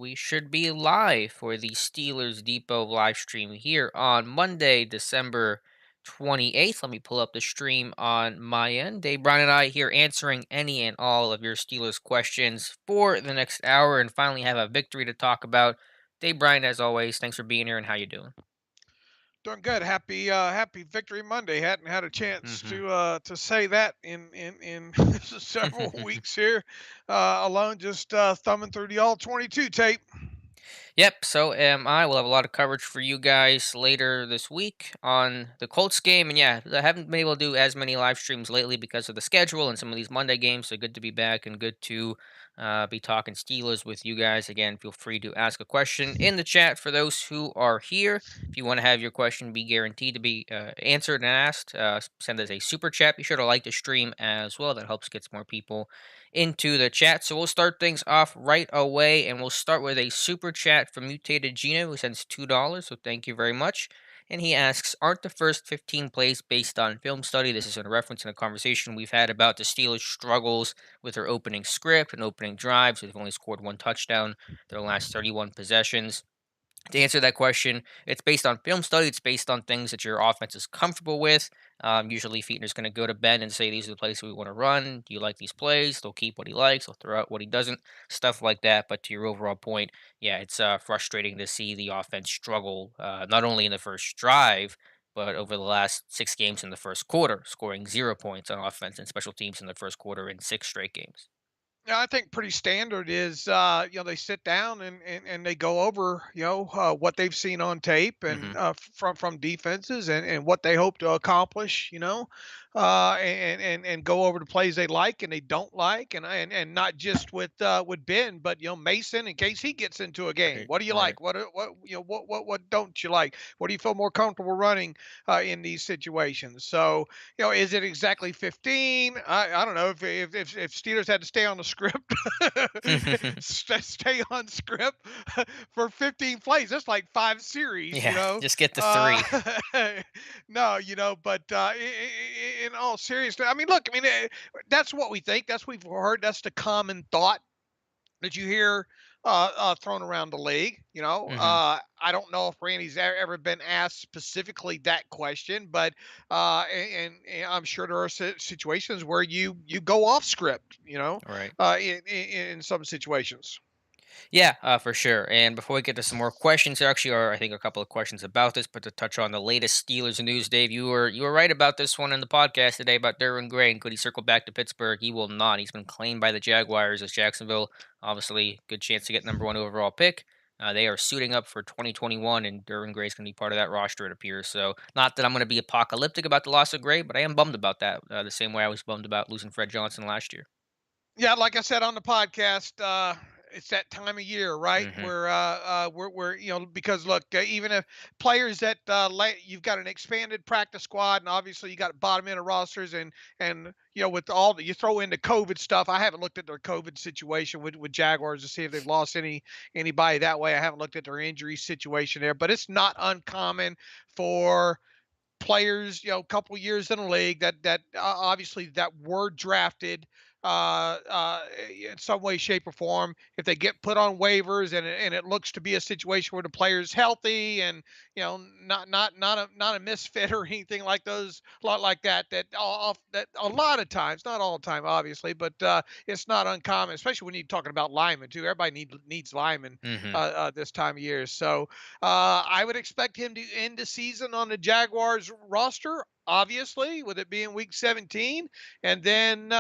we should be live for the Steelers Depot live stream here on Monday, December 28th. Let me pull up the stream on my end. Dave, Bryan, and I here answering any and all of your Steelers questions for the next hour and finally have a victory to talk about. Dave, Bryan, as always, thanks for being here and how you doing? Doing good. Happy Victory Monday. Hadn't had a chance Mm-hmm. to say that in several weeks here. Alone, just thumbing through the all 22 tape. Yep, so am I. We'll have a lot of coverage for you guys later this week on the Colts game. And yeah, I haven't been able to do as many live streams lately because of the schedule and some of these Monday games. So good to be back and good to be talking Steelers with you guys. Again, feel free to ask a question in the chat for those who are here. If you want to have your question be guaranteed to be answered and asked, send us a super chat. Be sure to like the stream as well. That helps get some more people into the chat. So we'll start things off right away, and we'll start with a super chat from Mutated Gino, who sends $2. So thank you very much. And he asks, aren't the first 15 plays based on film study? This is in reference in a conversation we've had about the Steelers' struggles with their opening script and opening drives. They've only scored one touchdown their last 31 possessions. To answer that question, it's based on film study. It's based on things that your offense is comfortable with. Usually, Fiedner's going to go to Ben and say, "These are the plays we want to run. Do you like these plays?" They'll keep what he likes. They'll throw out what he doesn't. Stuff like that. But to your overall point, yeah, it's frustrating to see the offense struggle not only in the first drive, but over the last 6 games in the first quarter, scoring 0 points on offense and special teams in the first quarter in 6 straight games. Yeah, I think pretty standard is they sit down and they go over what they've seen on tape and Hmm. from defenses and what they hope to accomplish. And go over the plays they like and they don't like and not just with Ben, but Mason in case he gets into a game. Right. What do you Right. like? What don't you like? What do you feel more comfortable running in these situations? So is it exactly 15? I don't know if Steelers had to stay on the script, stay on script for 15 plays. That's like 5 series, Yeah. Just get the three. No, but in all seriousness, I mean, look, I mean, that's what we think. That's what we've heard. That's the common thought that you hear thrown around the league. Hmm. I don't know if Randy's ever been asked specifically that question, but and I'm sure there are situations where you go off script. Right. In some situations. Yeah, for sure. And before we get to some more questions, there actually are, I think, a couple of questions about this. But to touch on the latest Steelers news, Dave, you were right about this one in the podcast today about Derwin Gray. And could he circle back to Pittsburgh? He will not. He's been claimed by the Jaguars as Jacksonville. Obviously, good chance to get number 1 overall pick. They are suiting up for 2021, and Derwin Gray's going to be part of that roster, it appears. So, not that I'm going to be apocalyptic about the loss of Gray, but I am bummed about that. The same way I was bummed about losing Fred Johnson last year. Yeah, like I said on the podcast, it's that time of year, right? Hmm. We're because look, even if players that you've got an expanded practice squad, and obviously you got bottom end of rosters, and with all you throw in the COVID stuff. I haven't looked at their COVID situation with Jaguars to see if they've lost anybody that way. I haven't looked at their injury situation there, but it's not uncommon for players, a couple years in the league obviously that were drafted in some way, shape, or form. If they get put on waivers and it looks to be a situation where the player's healthy and not a misfit or anything like those, a lot like that a lot of times, not all the time, obviously, but it's not uncommon, especially when you're talking about linemen too. Everybody needs linemen Hmm. this time of year. So I would expect him to end the season on the Jaguars roster, obviously, with it being week 17, and then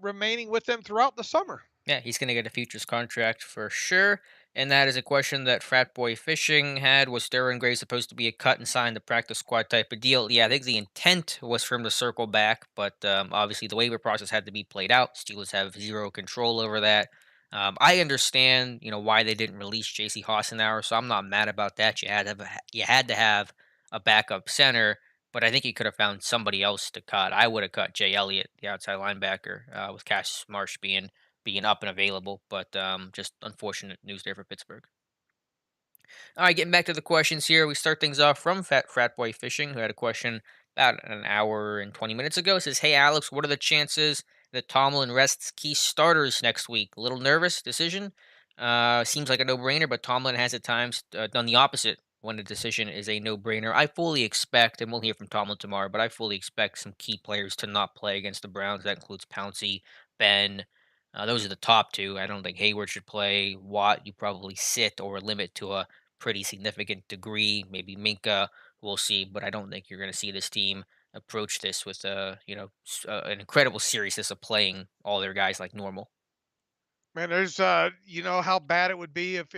remaining with them throughout the summer. Yeah, he's going to get a futures contract for sure. And that is a question that Frat Boy Fishing had. Was Darren Gray supposed to be a cut and sign the practice squad type of deal? Yeah, I think the intent was for him to circle back, but obviously the waiver process had to be played out. Steelers have zero control over that. I understand, why they didn't release J.C. Hassenauer, so I'm not mad about that. You had to have a backup center, but I think you could have found somebody else to cut. I would have cut Jay Elliott, the outside linebacker, with Cassius Marsh being up and available, but just unfortunate news there for Pittsburgh. All right, getting back to the questions here. We start things off from Frat Boy Fishing, who had a question about an hour and 20 minutes ago. It says, "Hey Alex, what are the chances that Tomlin rests key starters next week? A little nervous decision. Seems like a no-brainer, but Tomlin has at times done the opposite when a decision is a no-brainer. I fully expect, and we'll hear from Tomlin tomorrow, but I fully expect some key players to not play against the Browns. That includes Pouncey, Ben. Those are the top two. I don't think Hayward should play. Watt, you probably sit or limit to a pretty significant degree. Maybe Minka, we'll see, but I don't think you're going to see this team approach this with an incredible seriousness of playing all their guys like normal. Man, there's you know how bad it would be if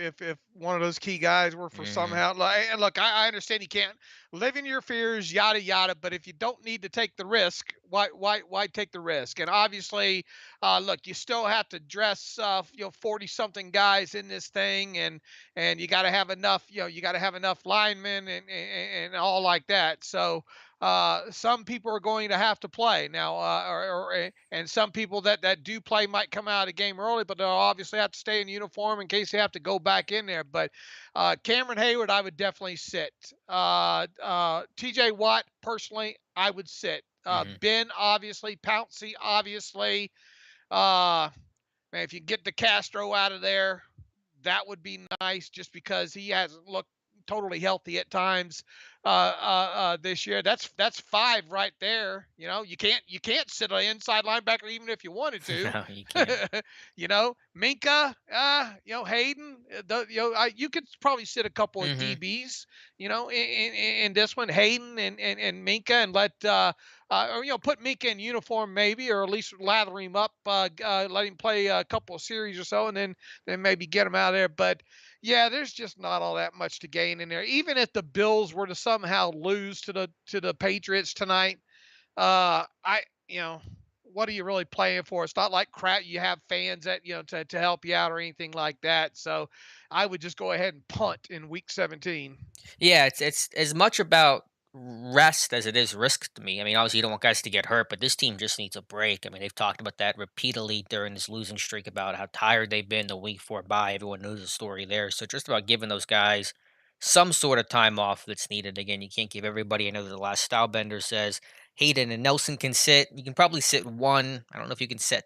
one of those key guys were for Hmm. somehow like, and look, I understand you can't live in your fears, yada yada, but if you don't need to take the risk, why take the risk? And obviously, look, you still have to dress 40 something guys in this thing, and you got to have enough, you got to have enough linemen and all like that. So some people are going to have to play now, and some people that do play might come out of the game early, but they'll obviously have to stay in uniform in case they have to go back in there. But Cameron Hayward, I would definitely sit. T.J. Watt, personally, I would sit. Hmm. Ben, obviously, Pouncey, obviously. Uh, Man, if you get the Castro out of there, that would be nice just because he hasn't looked totally healthy at times this year. That's five right there. You can't sit an inside linebacker even if you wanted to. No, you can't. Minka, Hayden. You could probably sit a couple of Mhm. DBs. In this one, Hayden and Minka, and put Minka in uniform maybe, or at least lather him up, let him play a couple of series or so, and then maybe get him out of there. But yeah, there's just not all that much to gain in there. Even if the Bills were to somehow lose to the Patriots tonight, I what are you really playing for? It's not like crap. You have fans that to help you out or anything like that. So I would just go ahead and punt in Week 17. Yeah, it's as much about rest as it is risk to me. I mean, obviously you don't want guys to get hurt, but this team just needs a break. I mean, they've talked about that repeatedly during this losing streak about how tired they've been the week 4 bye. Everyone knows the story there. So just about giving those guys some sort of time off that's needed. Again, you can't give everybody. I know the last style bender says Hayden and Nelson can sit. You can probably sit one. I don't know if you can sit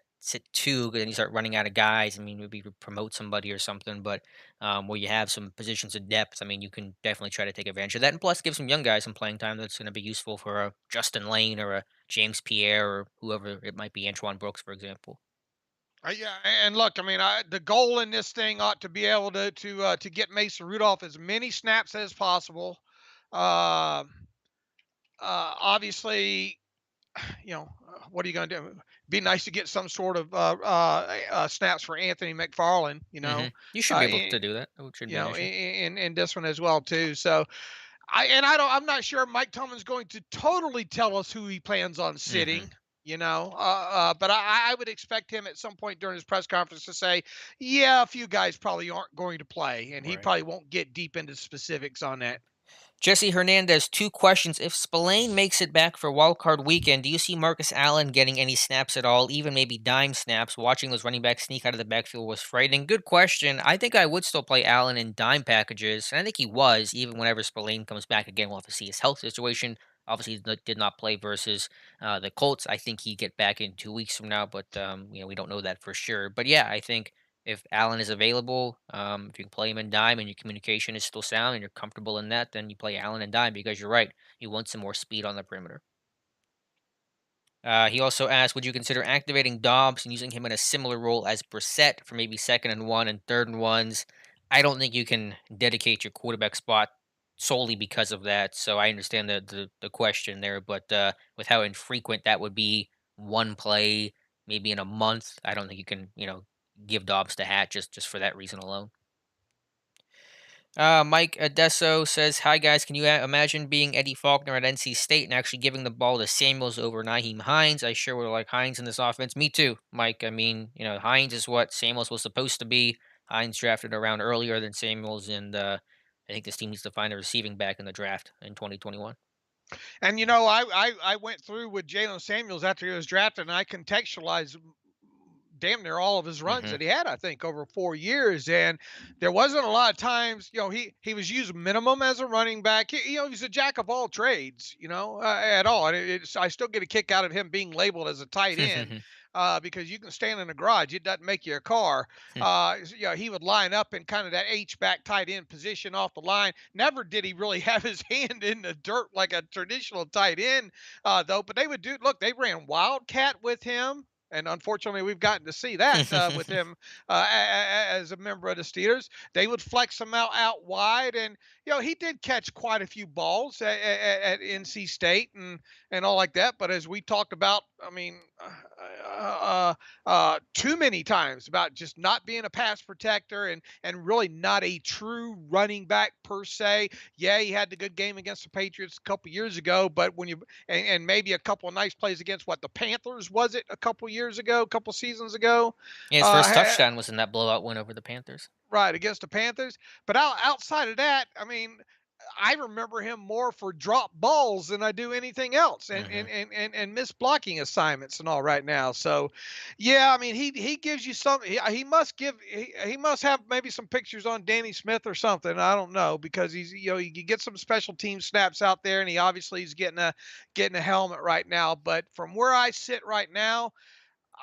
two because then you start running out of guys. I mean, maybe promote somebody or something, but where you have some positions of depth. I mean, you can definitely try to take advantage of that, and plus give some young guys some playing time that's going to be useful for a Justin Lane or a James Pierre or whoever it might be, Antoine Brooks, for example. Yeah, and look, I mean, the goal in this thing ought to be able to get Mason Rudolph as many snaps as possible. Um Obviously, what are you going to do? Be nice to get some sort of snaps for Anthony McFarland. You should be Uh, able in, to do that. It shouldn't be an issue. in this one as well too. So I'm not sure Mike Tomlin's going to totally tell us who he plans on Hmm. sitting. But I would expect him at some point during his press conference to say, yeah, a few guys probably aren't going to play, and he Right. probably won't get deep into specifics on that. Jesse Hernandez, two questions. If Spillane makes it back for wild card weekend, do you see Marcus Allen getting any snaps at all, even maybe dime snaps? Watching those running backs sneak out of the backfield was frightening. Good question. I think I would still play Allen in dime packages, and I think he was, even whenever Spillane comes back again. We'll have to see his health situation. Obviously, he did not play versus the Colts. I think he'd get back in 2 weeks from now, but we don't know that for sure. But yeah, I think if Allen is available, if you can play him in dime and your communication is still sound and you're comfortable in that, then you play Allen in dime because you're right. You want some more speed on the perimeter. He also asked, would you consider activating Dobbs and using him in a similar role as Brissett for maybe second and one and third and ones? I don't think you can dedicate your quarterback spot solely because of that. So I understand the question there, but with how infrequent that would be, one play maybe in a month, I don't think you can give Dobbs the hat just for that reason alone. Mike Adesso says, "Hi guys, can you imagine being Eddie Faulkner at NC State and actually giving the ball to Samuels over Naheem Hines? I sure would like Hines in this offense. Me too, Mike. I mean, Hines is what Samuels was supposed to be. Hines drafted around earlier than Samuels, and I think this team needs to find a receiving back in the draft in 2021. And I went through with Jalen Samuels after he was drafted, and I contextualized damn near all of his runs Mhm. that he had, I think, over 4 years. And there wasn't a lot of times, he was used minimum as a running back. He's a jack of all trades, at all. And I still get a kick out of him being labeled as a tight end. Because you can stand in a garage, it doesn't make you a car. He would line up in kind of that H back tight end position off the line. Never did he really have his hand in the dirt like a traditional tight end, though. But they would do. Look, they ran wildcat with him. And unfortunately, we've gotten to see that with him as a member of the Steelers. They would flex him out wide, and he did catch quite a few balls at NC State and all like that. But as we talked about, I mean, too many times about just not being a pass protector and really not a true running back per se. Yeah, he had the good game against the Patriots a couple years ago, but when you and maybe a couple of nice plays against what the Panthers was it a couple years ago, a couple seasons ago, Yeah, his first uh, touchdown was in that blowout win over the Panthers. right against the Panthers. But outside of that, I mean, I remember him more for drop balls than I do anything else, and Mhm. miss blocking assignments and all right now. So, yeah, I mean, he gives you some. He must he must have maybe some pictures on Danny Smith or something. I don't know because he's you get some special team snaps out there, and he obviously is getting a helmet right now. But from where I sit right now,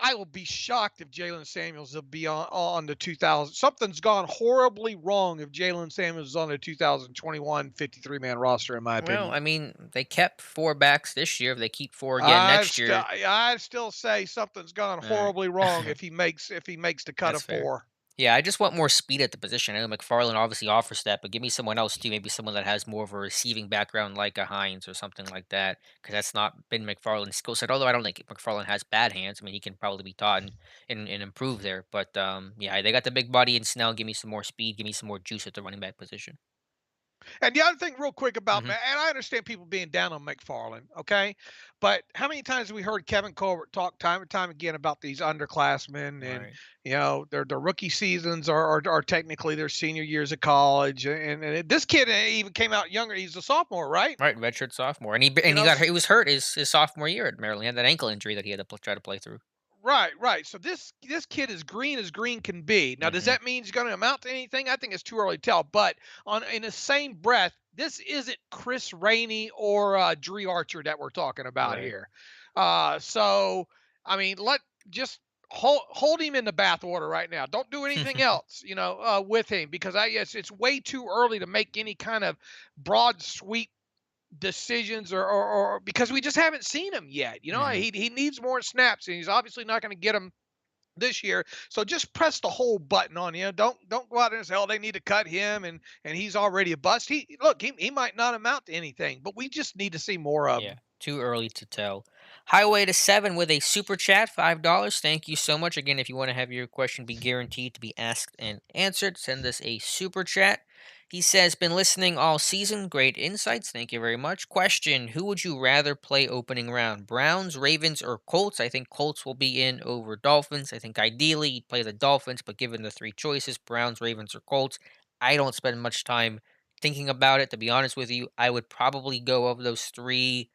I will be shocked if Jalen Samuels will be on the 2000. Something's gone horribly wrong if Jalen Samuels is on the 2021 53 man roster, in my Well, opinion. I mean, they kept 4 backs this year. If they keep 4 again I've next still year, I still say something's gone alright. horribly wrong if he makes the cut That's of fair. four. Yeah, I just want more speed at the position. I know McFarland obviously offers that, but give me someone else too. Maybe someone that has more of a receiving background, like a Hines or something like that, because that's not been McFarland's skill set. Although I don't think McFarland has bad hands. I mean, he can probably be taught and improve there. But yeah, they got the big body and Snell. Give me some more speed. Give me some more juice at the running back position. And the other thing, real quick about, Hmm. and I understand people being down on McFarland, okay, but how many times have we heard Kevin Colbert talk time and time again about these underclassmen, and Right. their rookie seasons are technically their senior years of college, and this kid even came out younger. He's a sophomore, right? Right, redshirt sophomore, and You know, he was hurt his sophomore year at Maryland. He had that ankle injury that he had to try to play through. right, right. So this kid is green as green can be. Now, does Hmm. that mean he's going to amount to anything? I think it's too early to tell. But on in the same breath, this isn't Chris Rainey or Dree Archer that we're talking about Right. here. So I mean, let just hold him in the bathwater right now. Don't do anything else, with him because it's way too early to make any kind of broad sweep decisions or because we just haven't seen him yet. Hmm. He needs more snaps and he's obviously not going to get them this year. So just press the whole button on him. Don't go out there and say, oh, they need to cut him and he's already a bust. He might not amount to anything, but we just need to see more of Yeah, him. too early to tell. Highway to 7 with a super chat, $5. Thank you so much. Again, if you want to have your question be guaranteed to be asked and answered, send us a super chat. He says, been listening all season. Great insights. Thank you very much. Question: who would you rather play opening round? Browns, Ravens, or Colts? I think Colts will be in over Dolphins. I think ideally you'd play the Dolphins, but given the three choices, Browns, Ravens, or Colts, I don't spend much time thinking about it. To be honest with you, I would probably go of those three.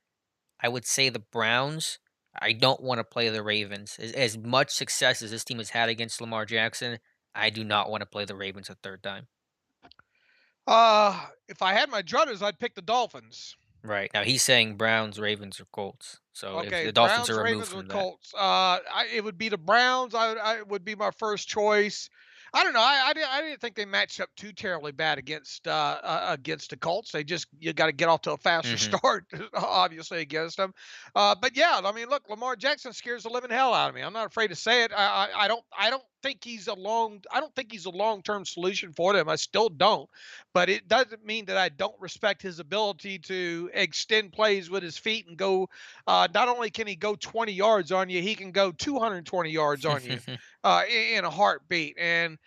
I would say the Browns. I don't want to play the Ravens. As much success as this team has had against Lamar Jackson, I do not want to play the Ravens a third time. If I had my druthers, I'd pick the Dolphins. Right. Now he's saying Browns, Ravens, or Colts. So if Okay, the Dolphins are Browns, removed Ravens, or from that. Colts. It would be the Browns. I would be my first choice. I don't know. I didn't think they matched up too terribly bad against the Colts. You got to get off to a faster Hmm. start, obviously against them. But yeah, I mean, look, Lamar Jackson scares the living hell out of me. I'm not afraid to say it. I don't think he's a long term solution for them. I still don't. But it doesn't mean that I don't respect his ability to extend plays with his feet and go. Not only can he go 20 yards on you, he can go 220 yards on you in a heartbeat. And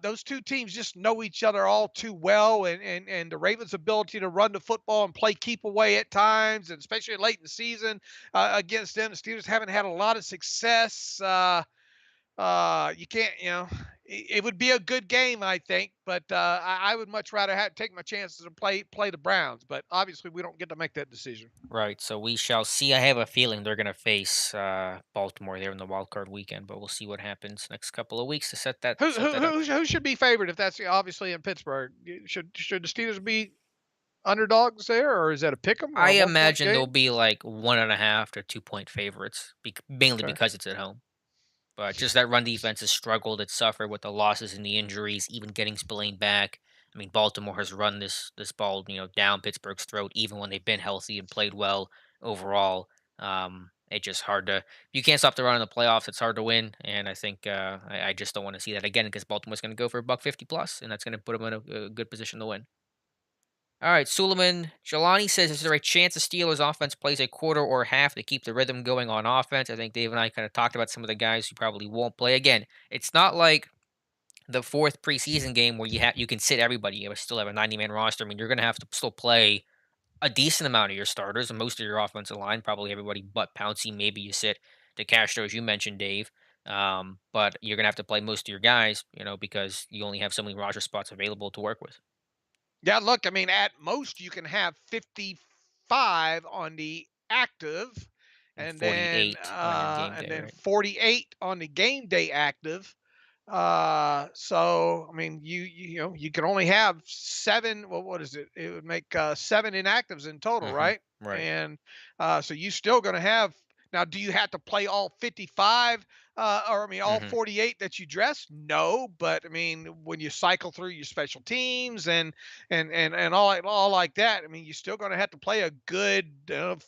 those two teams just know each other all too well. And the Ravens' ability to run the football and play keep away at times, and especially late in the season against them, the Steelers haven't had a lot of success. You can't, it would be a good game, I think, but I would much rather take my chances and play the Browns. But obviously, we don't get to make that decision. Right. So we shall see. I have a feeling they're going to face Baltimore there in the wild card weekend, but we'll see what happens next couple of weeks to Who set who that up. who, who should be favored if that's obviously in Pittsburgh? Should the Steelers be underdogs there, or is that a pick 'em or I a 1 point imagine they'll game? be like 1.5 to 2 point favorites, mainly Okay. because it's at home. But just that run defense has struggled. It suffered with the losses and the injuries, even getting Spillane back. I mean, Baltimore has run this ball, down Pittsburgh's throat, even when they've been healthy and played well overall. It's just hard to. You can't stop the run in the playoffs. It's hard to win, and I think I just don't want to see that again because Baltimore's going to go for a buck 50 plus, and that's going to put them in a good position to win. All right, Suleiman Jelani says, "Is there a chance the Steelers' offense plays a quarter or half to keep the rhythm going on offense?" I think Dave and I kind of talked about some of the guys who probably won't play. Again, it's not like the fourth preseason game where you can sit everybody. You still have a 90-man roster. I mean, you're going to have to still play a decent amount of your starters and most of your offensive line. Probably everybody but Pouncey. Maybe you sit the Castro, as you mentioned, Dave. But you're going to have to play most of your guys, because you only have so many roster spots available to work with. Yeah, look, I mean, at most you can have 55 on the active, And 48 on your game and day, then right? 48 on the game day active. So I mean, you can only have seven. Well, what is it? It would make seven inactives in total, Hmm. right? Right. And so you still going to have. Now, do you have to play all 55, or I mean, all Hmm. 48 that you dress? No, but I mean, when you cycle through your special teams and all like that, I mean, you're still going to have to play a good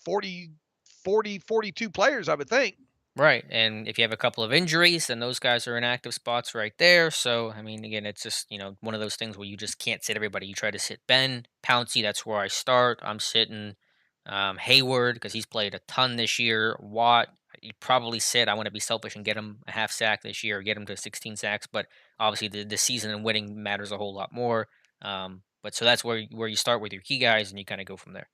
42 players, I would think. Right. And if you have a couple of injuries, then those guys are in active spots right there. So, I mean, again, it's just, one of those things where you just can't sit everybody. You try to sit Ben, Pouncey, that's where I start. I'm sitting Hayward because he's played a ton this year. Watt, you probably sit. I want to be selfish and get him a half sack this year, get him to 16 sacks. But obviously, the season and winning matters a whole lot more. But so that's where you start with your key guys and you kind of go from there.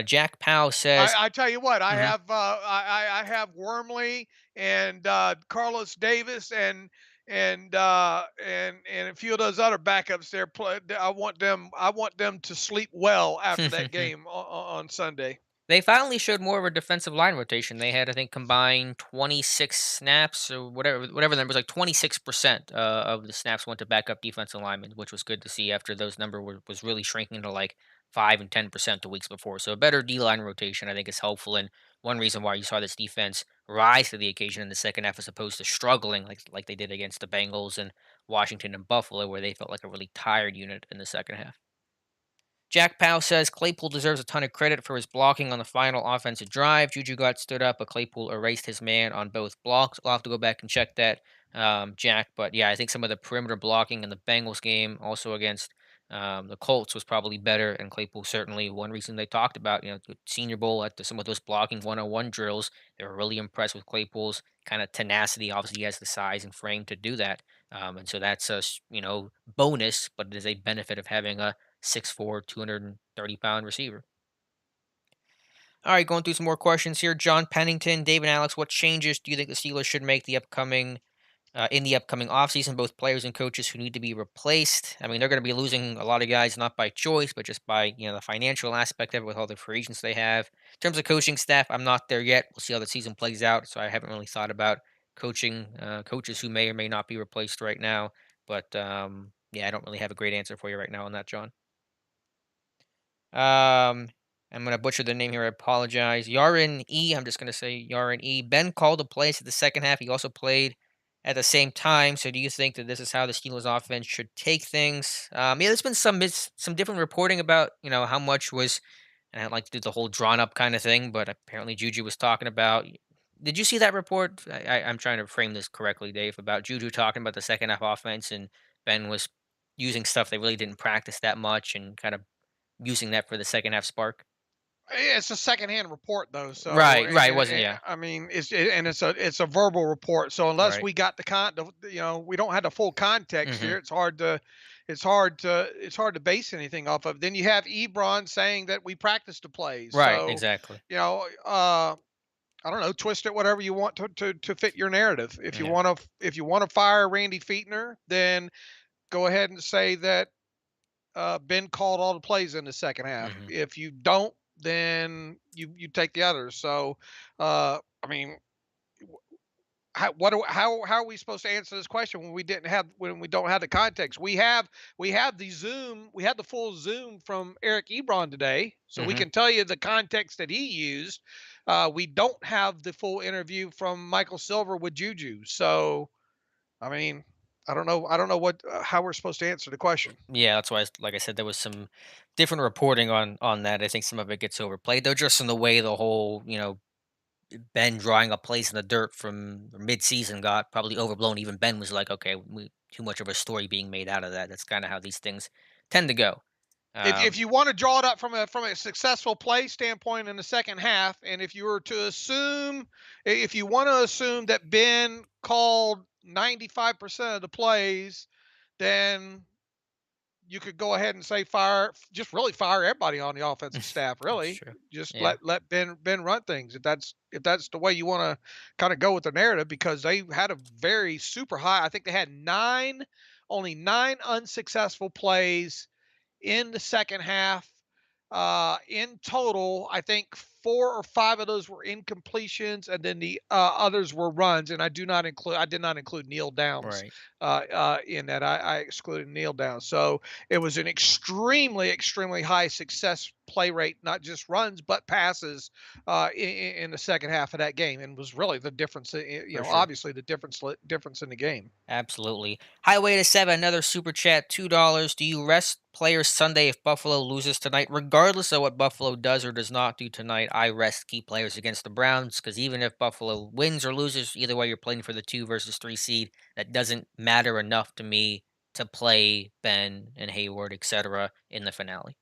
Jack Powell says, I tell you what, Mhm. I have Wormley and Carlos Davis and a few of those other backups there. I want them to sleep well after that game on Sunday. They finally showed more of a defensive line rotation. They had, I think, combined 26 snaps or whatever the number was, like 26% of the snaps went to backup defensive linemen, which was good to see after those was really shrinking to like 5 and 10% the weeks before. So a better D line rotation, I think, is helpful. And one reason why you saw this defense rise to the occasion in the second half, as opposed to struggling like they did against the Bengals and Washington and Buffalo, where they felt like a really tired unit in the second half. Jack Powell says Claypool deserves a ton of credit for his blocking on the final offensive drive. Juju got stood up, but Claypool erased his man on both blocks. I'll have to go back and check that, Jack. But yeah, I think some of the perimeter blocking in the Bengals game, also against the Colts, was probably better. And Claypool certainly one reason they talked about, the Senior Bowl at some of those blocking 101 drills. They were really impressed with Claypool's kind of tenacity. Obviously, he has the size and frame to do that. And so that's a bonus, but it is a benefit of having a 6'4", 230-pound receiver. All right, going through some more questions here. John Pennington, David Alex, what changes do you think the Steelers should make in the upcoming offseason, both players and coaches who need to be replaced? I mean, they're going to be losing a lot of guys, not by choice, but just by the financial aspect of it with all the free agents they have. In terms of coaching staff, I'm not there yet. We'll see how the season plays out. So I haven't really thought about coaches who may or may not be replaced right now. But yeah, I don't really have a great answer for you right now on that, John. I'm gonna butcher the name here. I apologize. Yarin E. I'm just gonna say Yarin E. Ben called the plays at the second half. He also played at the same time. So, do you think that this is how the Steelers' offense should take things? Yeah, there's been some different reporting about how much was, and I don't like to do the whole drawn up kind of thing, but apparently Juju was talking about. Did you see that report? I'm trying to frame this correctly, Dave, about Juju talking about the second half offense and Ben was using stuff they really didn't practice that much and kind of using that for the second half spark? It's a secondhand report though, so Right, right, it wasn't yeah. I mean it's a verbal report. So unless Right. we got we don't have the full context Mhm. here. It's hard to base anything off of. Then you have Ebron saying that we practiced the plays. Right, So exactly. you know, uh, I don't know, twist it whatever you want to fit your narrative. Yeah. If you want to fire Randy Fietner, then go ahead and say that Ben called all the plays in the second half. Hmm. If you don't, then you take the others. So, I mean, how are we supposed to answer this question when we don't have the context? We have the Zoom, we had the full Zoom from Eric Ebron today, so we Hmm. can tell you the context that he used. We don't have the full interview from Michael Silver with Juju. So I mean, I don't know what how we're supposed to answer the question. Yeah, that's why, like I said, there was some different reporting on that. I think some of it gets overplayed, though, just in the way the whole Ben drawing up plays in the dirt from mid-season got probably overblown. Even Ben was like, "Okay, too much of a story being made out of that." That's kind of how these things tend to go. If Um, you want to draw it up from a successful play standpoint in the second half, and if you were to assume, if you want to assume that Ben called 95% of the plays, then you could go ahead and say just really fire everybody on the offensive staff. that's Really, true. just Yeah, let Ben run things. If that's the way you want to kind of go with the narrative, because they had a very super high. I think they had only nine unsuccessful plays in the second half. In total, I think 4 or 5 of those were incompletions, and then the others were runs. And I did not include Neil Downs right, in that. I excluded Neil Downs. So it was an extremely high success play rate, not just runs but passes in the second half of that game, and was really the difference. for sure. Obviously the difference in the game. Absolutely. Highway to Seven, another super chat, $2. Do you rest players Sunday if Buffalo loses tonight? Regardless of what Buffalo does or does not do tonight, I rest key players against the Browns because even if Buffalo wins or loses, either way, you're playing for the 2 versus 3 seed. That doesn't matter enough to me to play Ben and Hayward, etc., in the finale.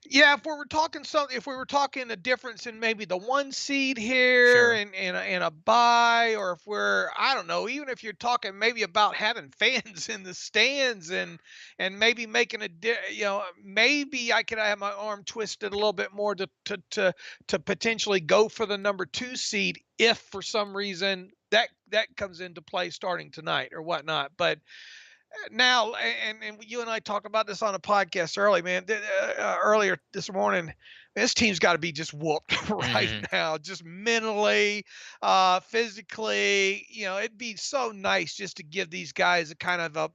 Yeah, if we were talking a difference in maybe the one seed here Sure. and a bye, or if we're, I don't know, even if you're talking maybe about having fans in the stands and maybe making maybe I could have my arm twisted a little bit more to potentially go for the number 2 seed if for some reason that comes into play starting tonight or whatnot. But now, and you and I talked about this on a podcast earlier this morning. This team's got to be just whooped right Hmm. now, just mentally, physically. It'd be so nice just to give these guys a kind of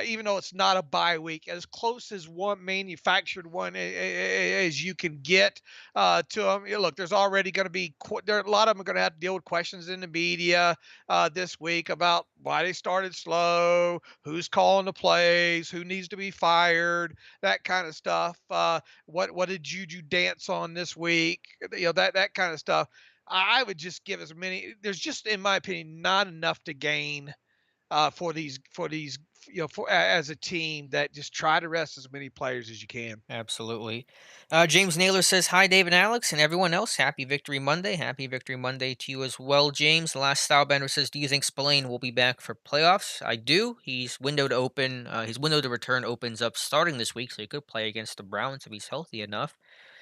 even though it's not a bye week, as close as one manufactured one as you can get to them. Look, there's already going to be a lot of them are going to have to deal with questions in the media this week about why they started slow, who's calling the plays, who needs to be fired, that kind of stuff. What did Juju dance on this week? That kind of stuff. I would just give as many. There's just, in my opinion, not enough to gain for these as a team that just try to rest as many players as you can. Absolutely. James Naylor says, "Hi, Dave and Alex, and everyone else. Happy Victory Monday. Happy Victory Monday to you as well, James." The last Stylebender says, "Do you think Spillane will be back for playoffs?" I do. He's windowed open. His window to return opens up starting this week, so he could play against the Browns if he's healthy enough.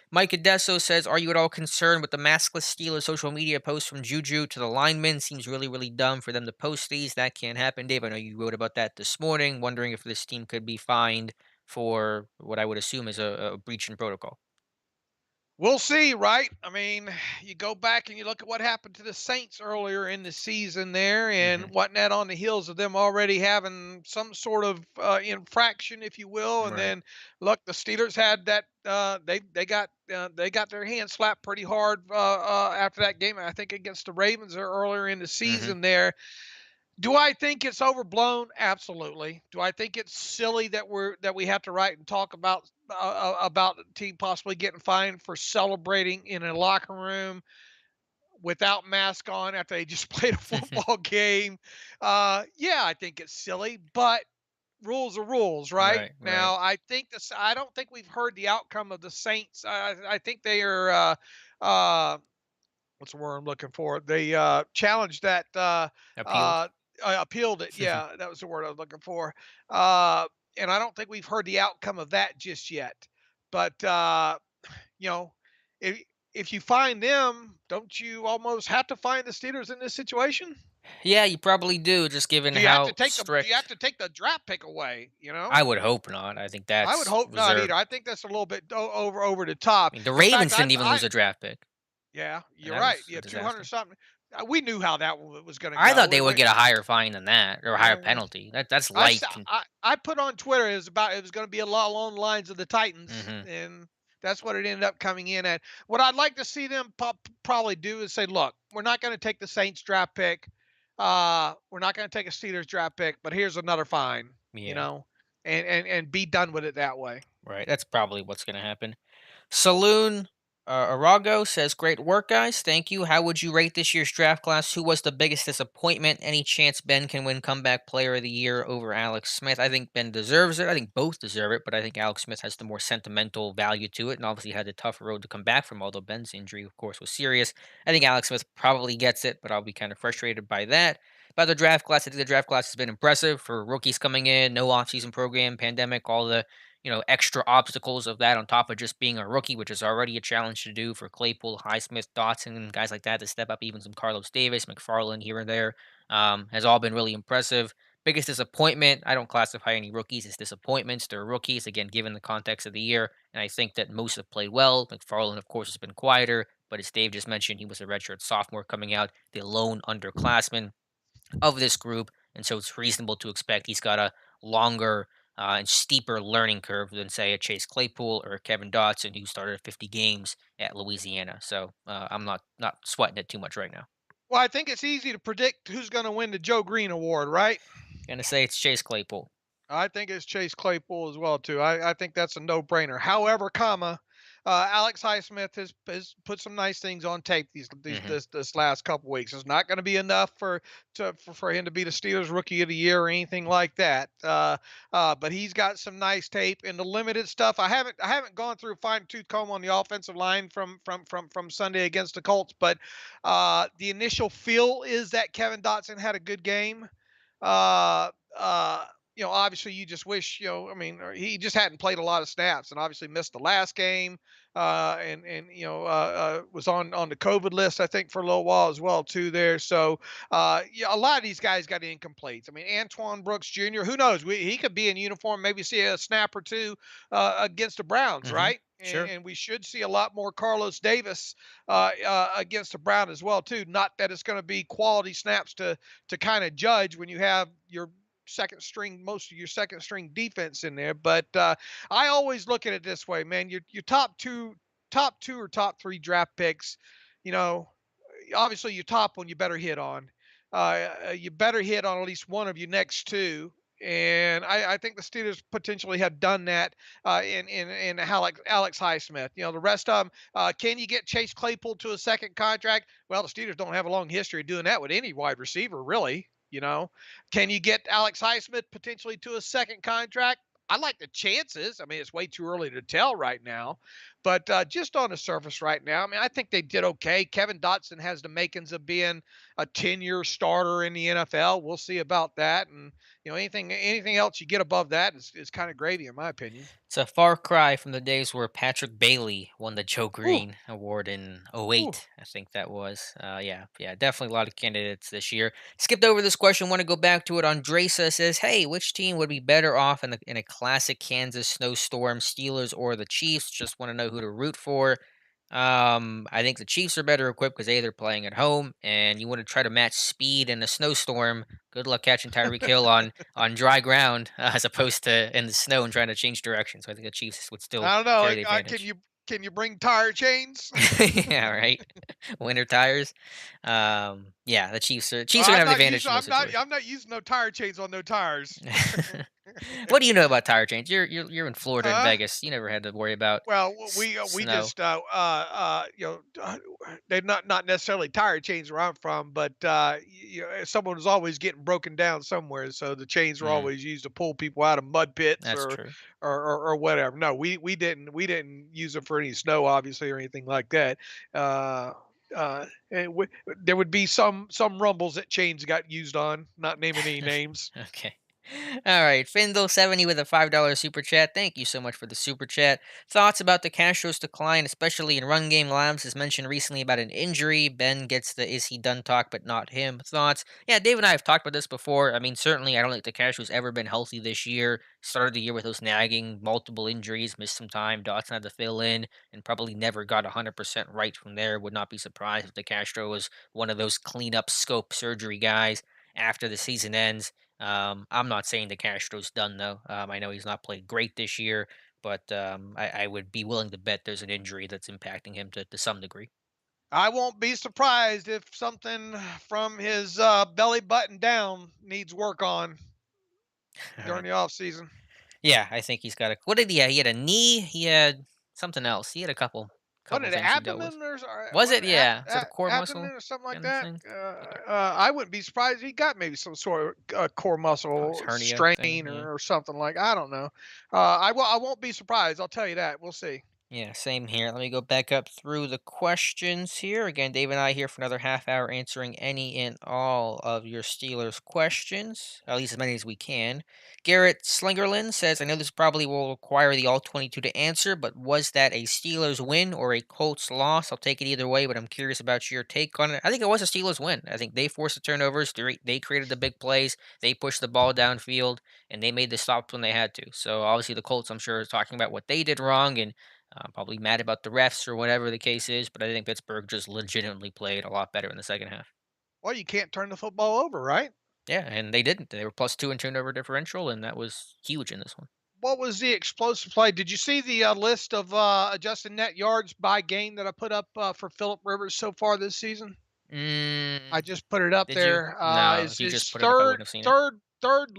Mike Adesso says, "Are you at all concerned with the maskless Steelers social media posts from Juju to the linemen? Seems really, really dumb for them to post these. That can't happen." Dave, I know you wrote about that this morning, wondering if this team could be fined for what I would assume is a breach in protocol. We'll see, right? I mean, you go back and you look at what happened to the Saints earlier in the season there, Hmm. and wasn't that on the heels of them already having some sort of infraction, if you will? And Right. then look, the Steelers had that they got their hands slapped pretty hard after that game, I think against the Ravens or earlier in the Hmm. season there. Do I think it's overblown? Absolutely. Do I think it's silly that we have to write and talk about the team possibly getting fined for celebrating in a locker room without mask on after they just played a football game? Yeah, I think it's silly, but rules are rules, right? Right. Right. Now, I don't think we've heard the outcome of the Saints. I think they are what's the word I'm looking for? They challenged that Appealed. uh, appealed it. Yeah, that was the word I was looking for. Uh, and I don't think we've heard the outcome of that just yet. But you know, if if you find them, don't you almost have to find the Steelers in this situation? Yeah, you probably do, just given Do you have to how take the do you have strict. to take the draft pick away, you know? I would hope not. I think I would that's hope not reserved. either. I think that's a little bit over the top. I mean, the In fact, Ravens didn't even lose a draft pick, yeah, and you're that right. was a Yeah, 200 disaster. something. We knew how that was going to I thought go. they would get a higher fine than that, or a higher Yeah, penalty. That's I, s- light. I put on Twitter it was going to be a lot along the lines of the Titans, Mhm. and that's what it ended up coming in at. What I'd like to see them probably do is say, look, we're not going to take the Saints draft pick. We're not going to take a Steelers draft pick, but here's another fine, you Yeah, know, and be done with it that way. right. That's probably what's gonna happen. Saloon Arago says, "Great work, guys. Thank you. How would you rate this year's draft class? Who was the biggest disappointment? Any chance Ben can win Comeback Player of the Year over Alex Smith? I think Ben deserves it. I think both deserve it, but I think Alex Smith has the more sentimental value to it, and obviously had the tougher road to come back from. Although Ben's injury, of course, was serious. I think Alex Smith probably gets it, but I'll be kind of frustrated by that." About the draft class, I think the draft class has been impressive for rookies coming in, no offseason program, pandemic, all the extra obstacles of that on top of just being a rookie, which is already a challenge to do for Claypool, Highsmith, Dotson, and guys like that to step up, even some Carlos Davis, McFarland here and there, has all been really impressive. Biggest disappointment, I don't classify any rookies as disappointments. They're rookies, again, given the context of the year. And I think that most have played well. McFarland, of course, has been quieter, but as Dave just mentioned, he was a redshirt sophomore coming out, the lone underclassman of this group, and so it's reasonable to expect he's got a longer and steeper learning curve than say a Chase Claypool or a Kevin Dotson who started 50 games at Louisiana. So I'm not sweating it too much right now. Well, I think it's easy to predict who's going to win the Joe Green Award, right? Gonna say it's Chase Claypool. I think it's Chase Claypool as well too. I think that's a no-brainer. However, Alex Highsmith has put some nice things on tape Hmm. this last couple weeks. It's not going to be enough for him to be the Steelers Rookie of the Year or anything like that. But he's got some nice tape in the limited stuff. I haven't gone through a fine tooth comb on the offensive line from Sunday against the Colts, but the initial feel is that Kevin Dotson had a good game. Uh, uh, obviously you just wish, I mean, he just hadn't played a lot of snaps and obviously missed the last game, and was on the COVID list, I think, for a little while as well too there. So, yeah, a lot of these guys got incompletes. I mean, Antoine Brooks Jr., who knows? He could be in uniform, maybe see a snap or two against the Browns, Hmm. right? And, Sure. and we should see a lot more Carlos Davis against the Brown as well too. Not that it's going to be quality snaps to kind of judge when you have most of your second string defense in there. But I always look at it this way, man. Your top two or top three draft picks, you know, obviously your top one you better hit on. You better hit on at least one of your next two. And I think the Steelers potentially have done that in Alex Highsmith. The rest of them. Can you get Chase Claypool to a second contract? Well, the Steelers don't have a long history of doing that with any wide receiver, really. Can you get Alex Highsmith potentially to a second contract? I like the chances. I mean, it's way too early to tell right now, but just on the surface right now, I mean, I think they did okay. Kevin Dotson has the makings of being a 10-year starter in the NFL. We'll see about that. And anything else you get above that is kind of gravy, in my opinion. It's a far cry from the days where Patrick Bailey won the Joe Ooh, Green Award in ooh. '08. I think that was. Yeah, definitely a lot of candidates this year. Skipped over this question. Want to go back to it. Andresa says, "Hey, which team would be better off in a classic Kansas snowstorm, Steelers or the Chiefs? Just want to know who to root for." I think the Chiefs are better equipped because they're playing at home, and you want to try to match speed in a snowstorm. Good luck catching Tyreek Hill on dry ground as opposed to in the snow and trying to change direction. So I think the Chiefs would still I don't know. carry the Can advantage. you bring tire chains? Yeah, right. Winter tires. Yeah, the Chiefs are gonna I'm have the not advantage using. in this situation. I'm not using no tire chains on no tires. What do you know about tire chains? You're in Florida and Huh? Vegas. You never had to worry about Well, we snow. just they're not necessarily tire chains where I'm from, but someone was always getting broken down somewhere, so the chains were Mm, always used to pull people out of mud pits that's true. or whatever. No, we didn't use them for any snow, obviously, or anything like that. Uh, there would be some rumbles that chains got used on, not naming any names. Okay. All right, Findle70 with a $5 super chat. Thank you so much for the super chat. Thoughts about the Castros' decline, especially in run game. Lambs has mentioned recently about an injury. Ben gets the is he done talk, but not him. Thoughts? Yeah, Dave and I have talked about this before. I mean, certainly, I don't think the Castros ever been healthy this year. Started the year with those nagging, multiple injuries, missed some time. Dotson had to fill in, and probably never got 100% right from there. Would not be surprised if the Castro was one of those cleanup scope surgery guys after the season ends. I'm not saying the Castro's done though. I know he's not played great this year, but I would be willing to bet there's an injury that's impacting him to some degree. I won't be surprised if something from his belly button down needs work on All during right. the off season. Yeah, I think he's got a. What did he? He had a knee. He had something else. He had a What couple did things he dealt with. abdomen or Was what it? Yeah. Is that a core muscle abdomen or something like kind of that? thing? Yeah. I wouldn't be surprised if he got maybe some sort of core Oh, his muscle hernia thing. strain Yeah. or something like. I don't know. I won't be surprised. I'll tell you that. We'll see. Yeah, same here. Let me go back up through the questions here. Again, Dave and I here for another half hour answering any and all of your Steelers questions, at least as many as we can. Garrett Slingerland says, I know this probably will require the all 22 to answer, but was that a Steelers win or a Colts loss? I'll take it either way, but I'm curious about your take on it. I think it was a Steelers win. I think they forced the turnovers, they created the big plays, they pushed the ball downfield, and they made the stops when they had to. So obviously the Colts, I'm sure, is talking about what they did wrong and probably mad about the refs or whatever the case is, but I think Pittsburgh just legitimately played a lot better in the second half. Well, you can't turn the football over, right? Yeah, and they didn't. They were +2 in turnover differential, and that was huge in this one. What was the explosive play? Did you see the list of adjusted net yards by game that I put up for Philip Rivers so far this season? Mm, I just put it up did you? there. No, Is if you his just put it up, I wouldn't have seen it. third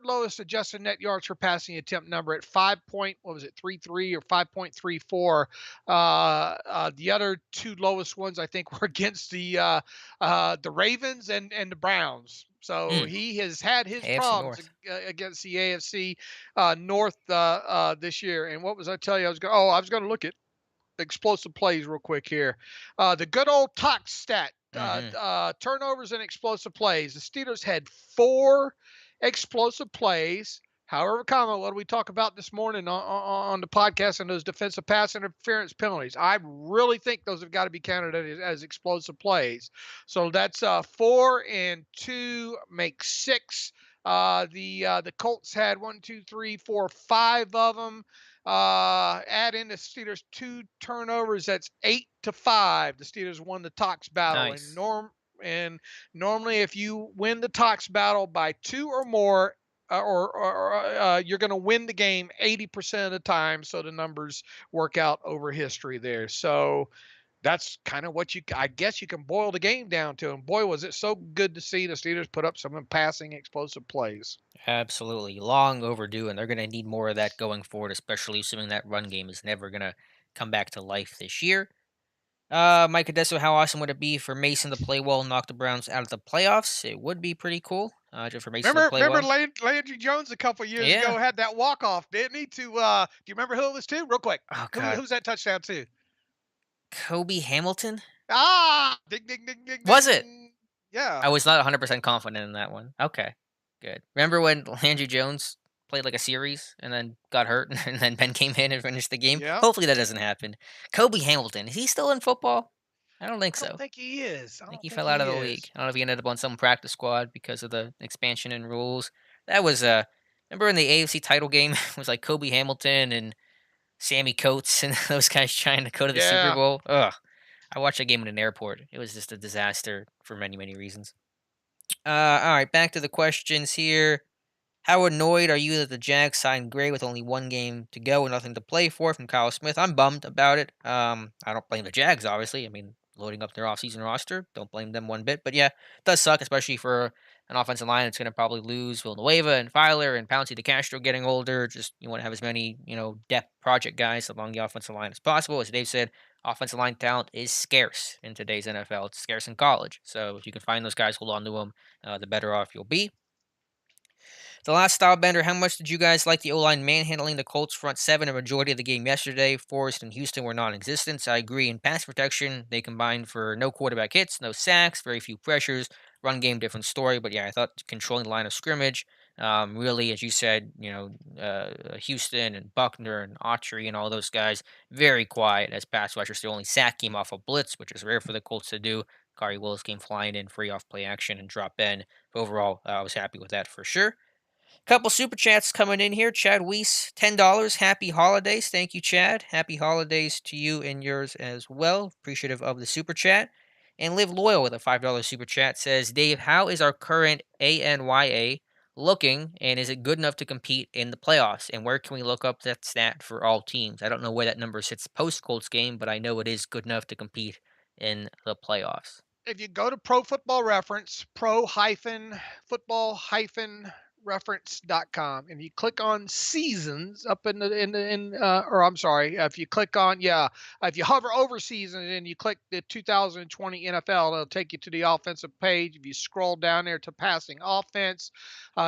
lowest adjusted net yards per passing attempt number at 5 point, what was it, 33 or 5.34. The other two lowest ones I think were against the Ravens and the Browns. So Mm, he has had his AFC problems North. against the AFC North this year. And what was I tell you? I was going to look at explosive plays real quick here. The good old Tox stat, Hmm. turnovers and explosive plays. The Steelers had 4 explosive plays. However, comma, what do we talk about this morning on the podcast and those defensive pass interference penalties? I really think those have got to be counted as explosive plays. So that's 4 and 2 makes 6. The Colts had 1, 2, 3, 4, 5 of them. Add in the Steelers 2 turnovers. That's 8-5. The Steelers won the Tox battle, Nice. and normally if you win the Tox battle by 2 or more, you're going to win the game 80% of the time. So the numbers work out over history there. So that's kind of what I guess you can boil the game down to. And boy, was it so good to see the Steelers put up some passing explosive plays. Absolutely. Long overdue, and they're going to need more of that going forward, especially assuming that run game is never going to come back to life this year. Mike Adesso, how awesome would it be for Mason to play well and knock the Browns out of the playoffs? It would be pretty cool, just for Mason to play Remember well. Landry Jones a couple years ago Yeah. had that walk off, didn't he? Do you remember who it was to? Real quick, Oh God, who's that touchdown to? Kobe Hamilton? Ah, ding ding ding ding Was it? ding. Yeah, I was not 100% confident in that one. Okay, good. Remember when Landry Jones played like a series and then got hurt, and then Ben came in and finished the game? yeah. Hopefully that doesn't happen. Kobe Hamilton, is he still in football? I don't think I don't so. think he is. I I think don't he think fell out of he the is. league. I don't know if he ended up on some practice squad because of the expansion and rules. That was remember in the AFC title game it was like Kobe Hamilton and Sammy Coates and those guys trying to go to the Super Yeah. Bowl. Ugh. I watched that game in an airport. It was just a disaster for many, many reasons. All right, back to the questions here. How annoyed are you that the Jags signed Gray with only one game to go and nothing to play for from Kyle Smith? I'm bummed about it. I don't blame the Jags, obviously. I mean, loading up their offseason roster, don't blame them one bit. But yeah, it does suck, especially for an offensive line that's going to probably lose Villanueva and Filer and Pouncey de Castro getting older. Just you want to have as many, depth project guys along the offensive line as possible. As Dave said, offensive line talent is scarce in today's NFL. It's scarce in college. So if you can find those guys, hold on to them, the better off you'll be. The last style bender, how much did you guys like the O-line manhandling the Colts front seven a majority of the game yesterday? Forrest and Houston were non-existent. I agree. In pass protection, they combined for no quarterback hits, no sacks, very few pressures. Run game, different story. But yeah, I thought controlling the line of scrimmage, really, as you said, Houston and Buckner and Autry and all those guys, very quiet as pass rushers. The only sack came off a blitz, which is rare for the Colts to do. Kari Willis came flying in, free off play action and drop in. Overall, I was happy with that for sure. Couple super chats coming in here. Chad Weiss, $10. Happy holidays. Thank you, Chad. Happy holidays to you and yours as well. Appreciative of the super chat. And Live Loyal with a $5 super chat says, Dave, how is our current ANYA looking, and is it good enough to compete in the playoffs? And where can we look up that stat for all teams? I don't know where that number sits post Colts game, but I know it is good enough to compete in the playoffs. If you go to Pro Football Reference, pro-football-reference.com, and you click on seasons up or I'm sorry, if you click on, if you hover over seasons and you click the 2020 NFL, it'll take you to the offensive page. If you scroll down there to passing offense,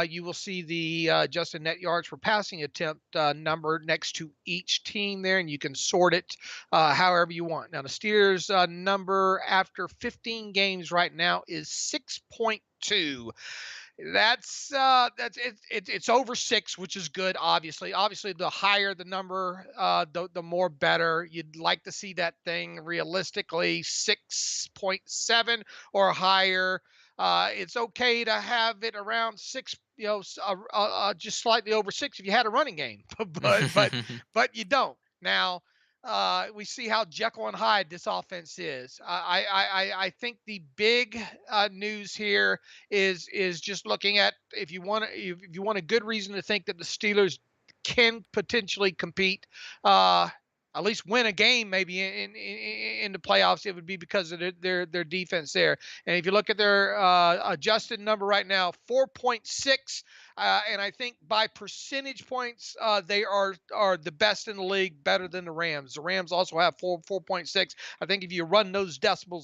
you will see the adjusted net yards per passing attempt number next to each team there, and you can sort it however you want. Now, the Steelers' number after 15 games right now is 6.2. It's over 6, which is good. Obviously, the higher the number, the more better. You'd like to see that thing realistically 6.7 or higher. It's okay to have it around 6, just slightly over 6 if you had a running game, but you don't now. We see how Jekyll and Hyde this offense is. I think the big news here is just looking at, if you want a good reason to think that the Steelers can potentially compete, at least win a game maybe in the playoffs, it would be because of their defense there. And if you look at their adjusted number right now, 4.6, and I think by percentage points, they are the best in the league, better than the Rams. The Rams also have 4.6. I think if you run those decimal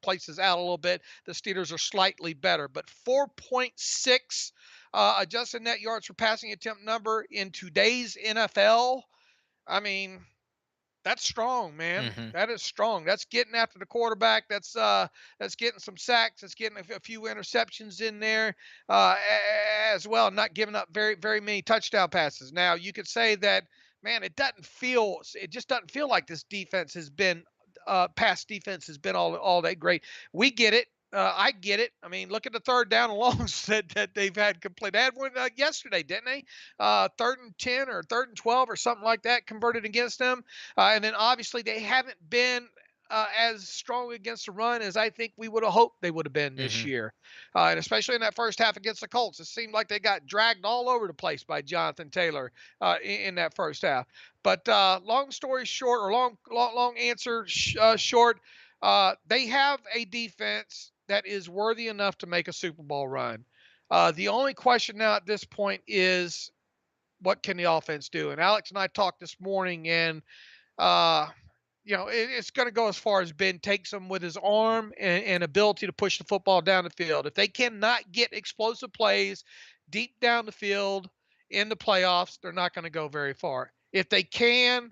places out a little bit, the Steelers are slightly better. But 4.6 adjusted net yards per passing attempt number in today's NFL. I mean, that's strong, man. hmm That is strong. That's getting after the quarterback. That's getting some sacks. That's getting a few interceptions in there as well. Not giving up very many touchdown passes. Now you could say that, man, it just doesn't feel like this defense has been past defense has been all that great. We get it. I get it. I mean, look at the third down and longs that they've had complete. They had one yesterday, didn't they? Third and 10 or third and 12 or something like that converted against them. And then obviously they haven't been as strong against the run as I think we would have hoped they would have been this hmm year. And especially in that first half against the Colts, it seemed like they got dragged all over the place by Jonathan Taylor in that first half. But long story short, or long answer short, they have a defense that is worthy enough to make a Super Bowl run. The only question now at this point is, what can the offense do? And Alex and I talked this morning, and uh, it's going to go as far as Ben takes them with his arm and ability to push the football down the field. If they cannot get explosive plays deep down the field in the playoffs, they're not going to go very far. If they can,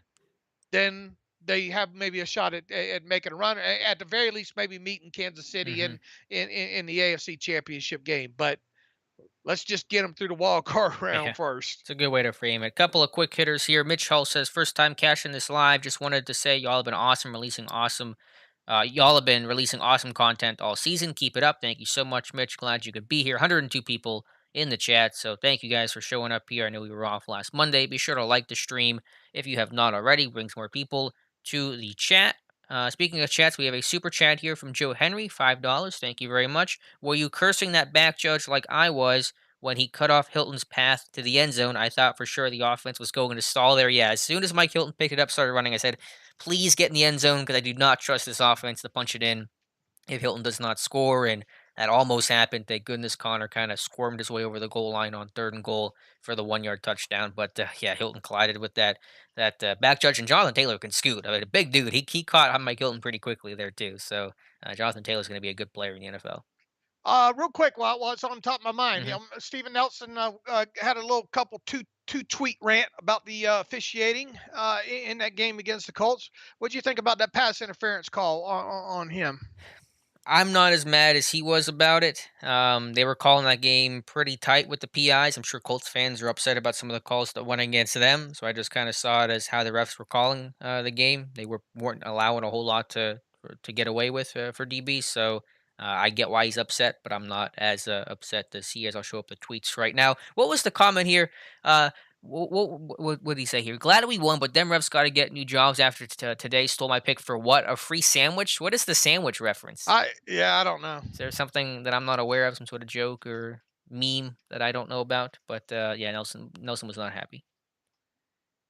then they have maybe a shot at making a run. At the very least, maybe meeting Kansas City hmm in the AFC Championship game. But let's just get them through the wild card Yeah. round first. It's a good way to frame it. Couple of quick hitters here. Mitch Hull says, first time cashing this live. Just wanted to say y'all have been awesome releasing awesome. Y'all have been releasing awesome content all season. Keep it up. Thank you so much, Mitch. Glad you could be here. 102 people in the chat. So thank you guys for showing up here. I know we were off last Monday. Be sure to like the stream if you have not already. Brings more people to the chat. Speaking of chats, we have a super chat here from Joe Henry, $5. Thank you very much. Were you cursing that back judge like I was when he cut off Hilton's path to the end zone? I thought for sure the offense was going to stall there. Yeah, as soon as Mike Hilton picked it up, started running, I said, please get in the end zone because I do not trust this offense to punch it in if Hilton does not score. And that almost happened. Thank goodness Connor kind of squirmed his way over the goal line on third and goal for the 1 yard touchdown. But yeah, Hilton collided with that back judge, and Jonathan Taylor can scoot. I mean, a big dude. He caught Mike Hilton pretty quickly there too. So Jonathan Taylor's going to be a good player in the NFL. Real quick, while it's on top of my mind, Hmm. Steven Nelson had a little couple two tweet rant about the officiating in that game against the Colts. What do you think about that pass interference call on him? I'm not as mad as he was about it. They were calling that game pretty tight with the PIs. I'm sure Colts fans are upset about some of the calls that went against them. So I just kind of saw it as how the refs were calling the game. They weren't allowing a whole lot to get away with for DB. So I get why he's upset, but I'm not as upset as he is. I'll show up the tweets right now. What was the comment here? What did he say here? Glad we won, but them refs got to get new jobs after today stole my pick for what? A free sandwich? What is the sandwich reference? I don't know. Is there something that I'm not aware of, some sort of joke or meme that I don't know about? But yeah, Nelson was not happy.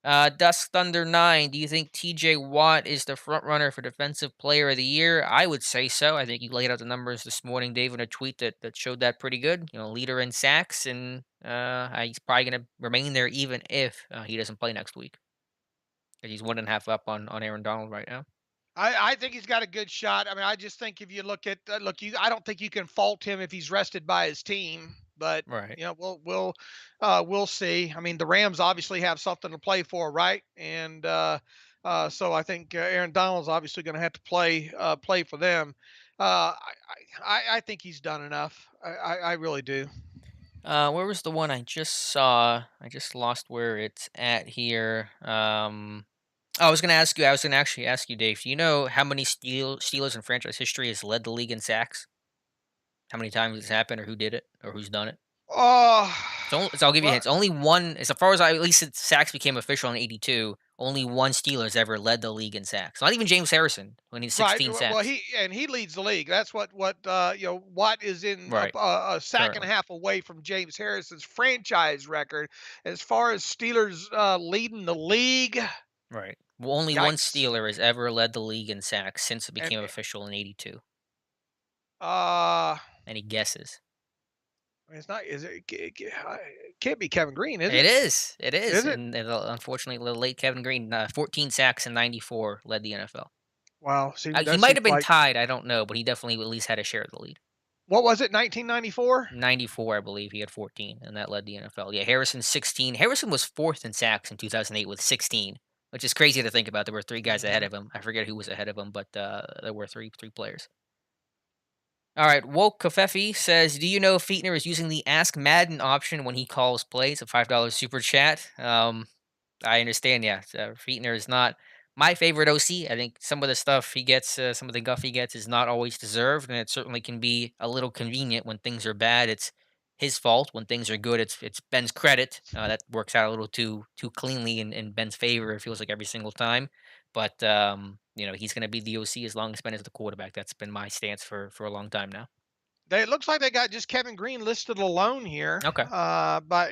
Dusk Thunder 9, do you think TJ Watt is the front runner for Defensive Player of the Year? I would say so. I think you laid out the numbers this morning, Dave, in a tweet that showed that pretty good. Leader in sacks, and he's probably going to remain there even if he doesn't play next week. 'Cause he's 1.5 up on Aaron Donald right now. I think he's got a good shot. I mean, I just think if you look at I don't think you can fault him if he's rested by his team. But Right. we'll see. I mean, the Rams obviously have something to play for, right? And so I think Aaron Donald's obviously going to have to play for them. I think he's done enough. I really do. Where was the one I just saw? I just lost where it's at here. I was gonna ask you. I was gonna actually ask you, Dave. Do you know how many Steelers in franchise history has led the league in sacks? How many times it's happened, or who did it, or who's done it? Oh, I'll give you a well, hint. It's only one. As far as at least since sacks became official in '82, only one Steelers ever led the league in sacks. Not even James Harrison when he's right. 16 Well, sacks. he leads the league. That's what Watt is in Right. a sack and a Currently. half away from James Harrison's franchise record as far as Steelers leading the league. Right. Well, only one Yikes! Steeler has ever led the league in sacks since it And became official in '82. uh, Any guesses? it's not. Is it? It can't be Kevin Green, is It it? is. It is. Is it? And unfortunately, the late Kevin Green, 14 sacks in '94, led the NFL. Wow. He That might seems have been like tied. I don't know, but he definitely at least had a share of the lead. what was it? 1994. 94, I believe he had 14, and that led the NFL. Yeah, Harrison 16. Harrison was fourth in sacks in 2008 with 16, which is crazy to think about. There were three guys ahead Hmm. of him. I forget who was ahead of him, but there were three players. All right, Woke Kafefi says, "Do you know Feetner is using the Ask Madden option when he calls plays?" A $5 super chat. I understand. Yeah, Feetner is not my favorite OC. I think some of the stuff he gets, some of the guff he gets, is not always deserved, and it certainly can be a little convenient when things are bad. It's his fault. When things are good, it's Ben's credit. That works out a little too cleanly in Ben's favor. It feels like every single time. But he's going to be the OC as long as Ben is the quarterback. That's been my stance for a long time now. It looks like they got just Kevin Green listed alone here. Okay. By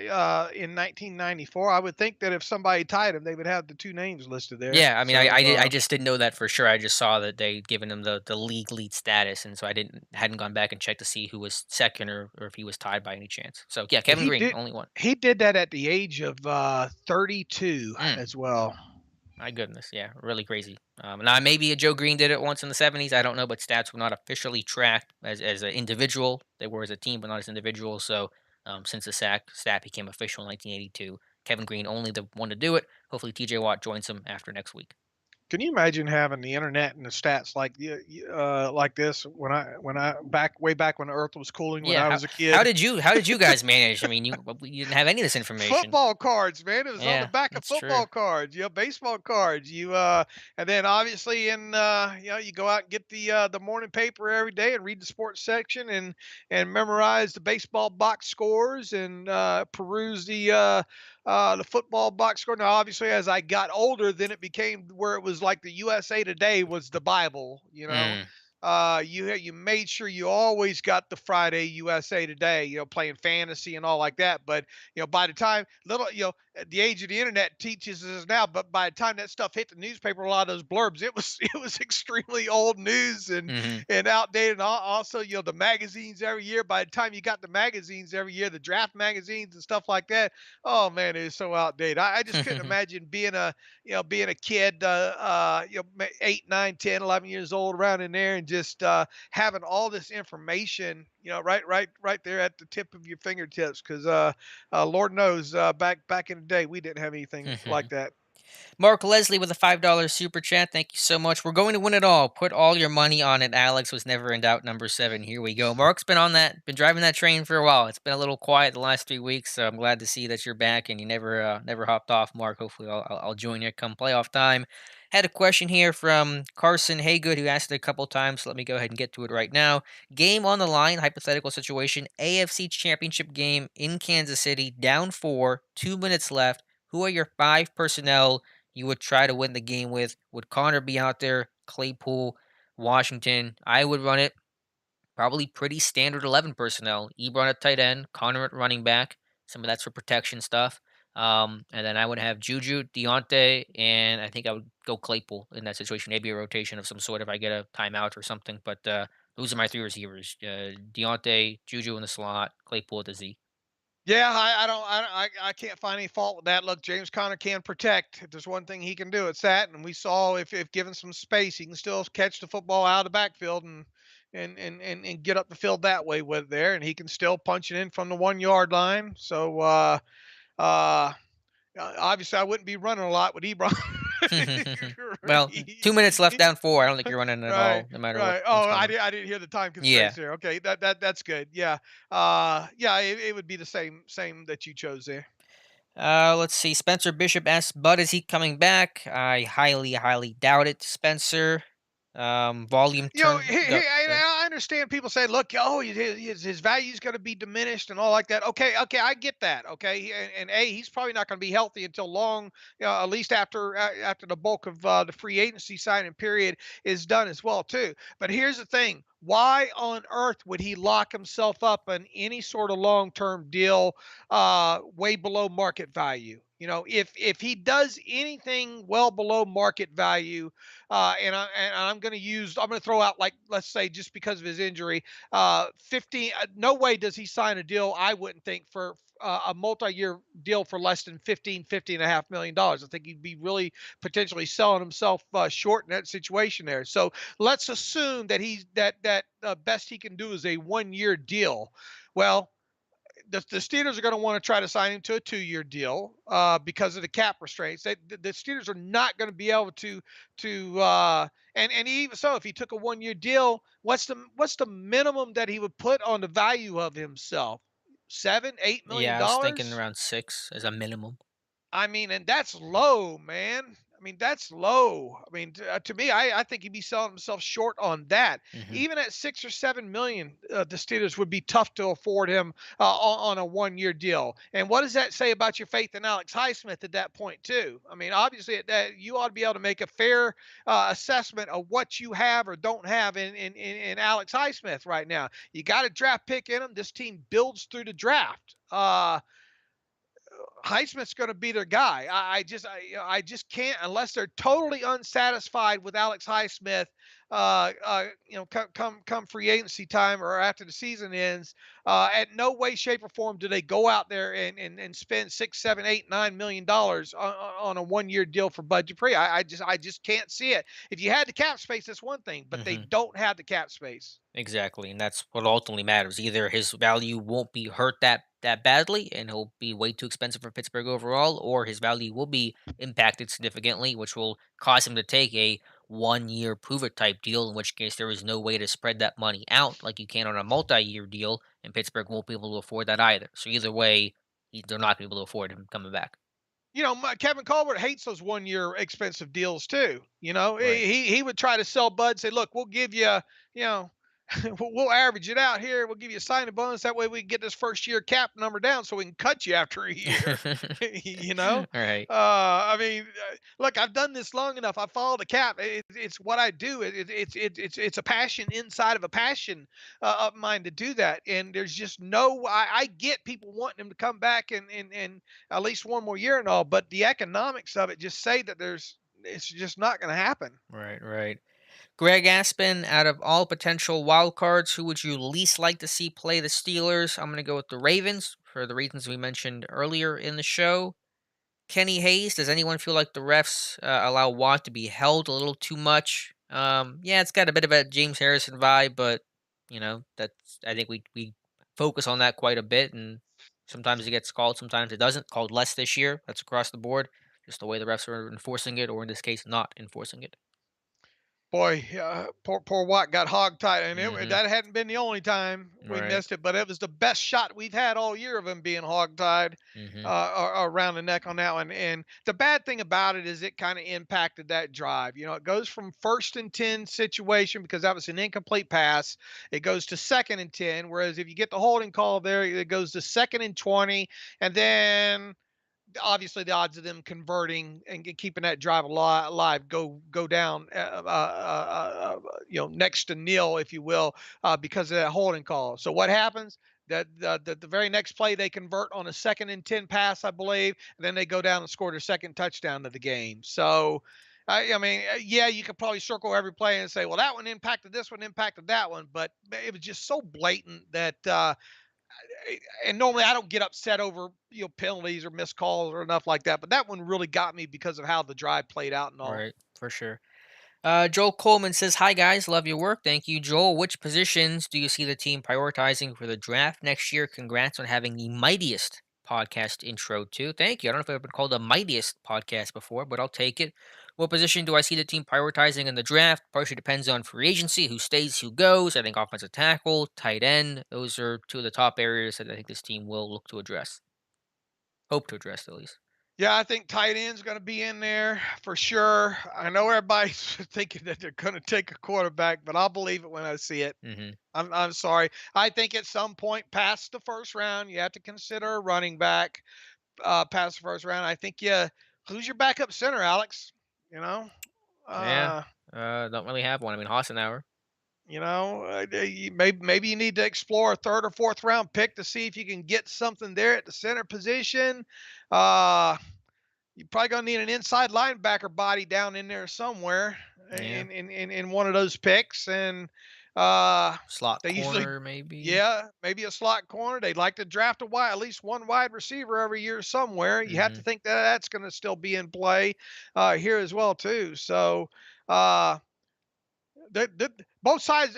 in 1994, I would think that if somebody tied him, they would have the two names listed there. Yeah, I mean, So I just didn't know that for sure. I just saw that they'd given him the league lead status, and so I hadn't gone back and checked to see who was second or if he was tied by any chance. So yeah, and Kevin Green, only one. he did that at the age of 32 Mm, as well. my goodness, yeah, really crazy. Now maybe a Joe Green did it once in the '70s. I don't know, but stats were not officially tracked as an individual. They were as a team, but not as individuals. So since the stat became official in 1982, Kevin Green only the one to do it. Hopefully, T.J. Watt joins him after next week. Can you imagine having the internet and the stats like this when I back way back when the Earth was cooling when Yeah, I how was a how kid? did you guys manage? I mean, you didn't have any of this information. Football cards, man. It was on the Yeah, back of that's true. football cards, baseball cards. And then obviously you go out and get the morning paper every day and read the sports section and memorize the baseball box scores and peruse the football box score. Now, obviously, as I got older, then it became where it was like the USA Today was the Bible. Mm, You made sure you always got the Friday USA Today, playing fantasy and all like that. But by the time at the age of the internet teaches us now, but by the time that stuff hit the newspaper, a lot of those blurbs, it was extremely old news mhm. and outdated. And also, the magazines every year. By the time you got the magazines every year, the draft magazines and stuff like that, oh man, it is so outdated. I just couldn't imagine being a kid, 8, 9, 10, 11 years old around in there and just having all this information, right there at the tip of your fingertips. Because Lord knows, back in the day, we didn't have anything like that. Mark Leslie with a $5 super chat. Thank you so much. We're going to win it all. Put all your money on it. Alex was never in doubt. Number 7. Here we go. Mark's been on that, been driving that train for a while. It's been a little quiet the last 3 weeks, so I'm glad to see that you're back and you never hopped off, Mark. Hopefully, I'll join you come playoff time. Had a question here from Carson Haygood, who asked it a couple times. So let me go ahead and get to it right now. Game on the line, hypothetical situation. AFC Championship game in Kansas City, down 4, 2 minutes left. Who are your 5 personnel you would try to win the game with? Would Connor be out there? Claypool, Washington. I would run it probably pretty standard 11 personnel. Ebron at tight end, Connor at running back. Some of that's for protection stuff. And then I would have Juju, Deontay, and I think I would go Claypool in that situation. Maybe a rotation of some sort if I get a timeout or something. But those are my 3 receivers: Deontay, Juju in the slot, Claypool at the Z. Yeah, I don't, I can't find any fault with that. Look, James Conner can protect. If there's one thing he can do, it's that. And we saw if given some space, he can still catch the football out of the backfield and get up the field that way with there. And he can still punch it in from the 1 yard line. So uh, obviously, I wouldn't be running a lot with Ebron. Well, 2 minutes left, down 4. I don't think you're running at Right, all, no matter right. what's Oh, going on. I didn't hear the time Yeah. constraints there. Okay, that's good. Yeah, yeah. It would be the same that you chose there. Let's see. Spencer Bishop asks, Bud, is he coming back? I highly doubt it. Spencer, volume turn. Go. Good. I understand people say, look, oh, his value is going to be diminished and all like that. Okay, I get that. Okay, and he's probably not going to be healthy until long, at least after the bulk of the free agency signing period is done as well too. But here's the thing: why on earth would he lock himself up in any sort of long term deal, way below market value? If he does anything well below market value, I'm going to throw out, like, let's say, just because of his injury, 15. No way does he sign a deal, I wouldn't think, for a multi-year deal for less than 15.5 million dollars. I think he'd be really potentially selling himself short in that situation there. So let's assume that best he can do is a 1 year deal. Well, the Steelers are going to want to try to sign him to a 2 year deal, because of the cap restraints. The Steelers are not going to be able to and even so, if he took a 1 year deal, what's the minimum that he would put on the value of himself? 7, $8 million Yeah, I was thinking dollars. around 6 as a minimum. I mean, and that's low, man. I mean, that's low. I mean, to me, I think he'd be selling himself short on that. Hmm. Even at 6 or 7 million, the Steelers would be tough to afford him on a 1 year deal. And what does that say about your faith in Alex Highsmith at that point, too? I mean, obviously, that you ought to be able to make a fair assessment of what you have or don't have in Alex Highsmith right now. You got a draft pick in him. This team builds through the draft. Highsmith's going to be their guy. I just can't, unless they're totally unsatisfied with Alex Highsmith. Come free agency time or after the season ends, at no way, shape, or form do they go out there and spend 6, 7, 8, $9 million on a 1 year deal for Bud Dupree. I just can't see it. If you had the cap space, that's one thing, but they Hmm. don't have the cap space. Exactly, and that's what ultimately matters. Either his value won't be hurt that badly, and he'll be way too expensive for Pittsburgh overall, or his value will be impacted significantly, which will cause him to take a 1 year prove it type deal. In which case, there is no way to spread that money out like you can on a multi-year deal, and Pittsburgh won't be able to afford that either. So either way, they're not going to be able to afford him coming back. Kevin Colbert hates those 1 year expensive deals too. Right. He would try to sell Bud, say, look, we'll give you know, we'll average it out here. We'll give you a signing bonus. That way we can get this first year cap number down so we can cut you after a year. you know? All right. I mean, look, I've done this long enough. I follow the cap. It's what I do. It's a passion inside of a passion of mine to do that. And there's just no, I get people wanting him to come back and at least one more year and all, but the economics of it just say that it's just not going to happen. Right. Right. Greg Aspen, out of all potential wild cards, who would you least like to see play the Steelers? I'm going to go with the Ravens for the reasons we mentioned earlier in the show. Kenny Hayes, does anyone feel like the refs allow Watt to be held a little too much? Yeah, it's got a bit of a James Harrison vibe, but That's I think we focus on that quite a bit, and sometimes it gets called, sometimes it doesn't. Called less this year. That's across the board. Just the way the refs are enforcing it, or in this case, not enforcing it. Boy, poor Watt got hogtied, and Hmm. that hadn't been the only time we Right. missed it, but it was the best shot we've had all year of him being hogtied Hmm. around the neck on that one. And the bad thing about it is it kind of impacted that drive. It goes from 1st and 10 situation because that was an incomplete pass. It goes to 2nd and 10, whereas if you get the holding call there, it goes to 2nd and 20, and then obviously the odds of them converting and keeping that drive alive go down, next to nil, if you will, because of that holding call. So what happens? That the very next play they convert on a 2nd and 10 pass, I believe, and then they go down and score their second touchdown of the game. So. I mean, yeah, you could probably circle every play and say, well, that one impacted this one, impacted that one, but it was just so blatant that and normally I don't get upset over penalties or missed calls or enough like that, but that one really got me because of how the drive played out and all. Right. For sure. Joel Coleman says, "Hi guys, love your work. Thank you, Joel. Which positions do you see the team prioritizing for the draft next year? Congrats on having the mightiest podcast intro too. Thank you. I don't know if I've been called the mightiest podcast before, but I'll take it. What position do I see the team prioritizing in the draft? Partially depends on free agency, who stays, who goes. I think offensive tackle, tight end. Those are two of the top areas that I think this team will look to address. Hope to address at least. Yeah, I think tight end's going to be in there for sure. I know everybody's thinking that they're going to take a quarterback, but I'll believe it when I see it. Mm-hmm. I'm sorry. I think at some point past the first round, you have to consider a running back past the first round. I think who's your backup center, Alex? You know, Yeah. uh, Don't really have one. I mean, Hassenauer. maybe you need to explore a third or fourth round pick to see if you can get something there at the center position. Uh, you're probably gonna need an inside linebacker body down in there somewhere Yeah. in one of those picks, and uh, Slot they usually, corner, maybe. yeah, maybe a slot corner. They'd like to draft at least one wide receiver every year somewhere. You have to Mhm. think that that's going to still be in play here as well too. So. Uh, both sides,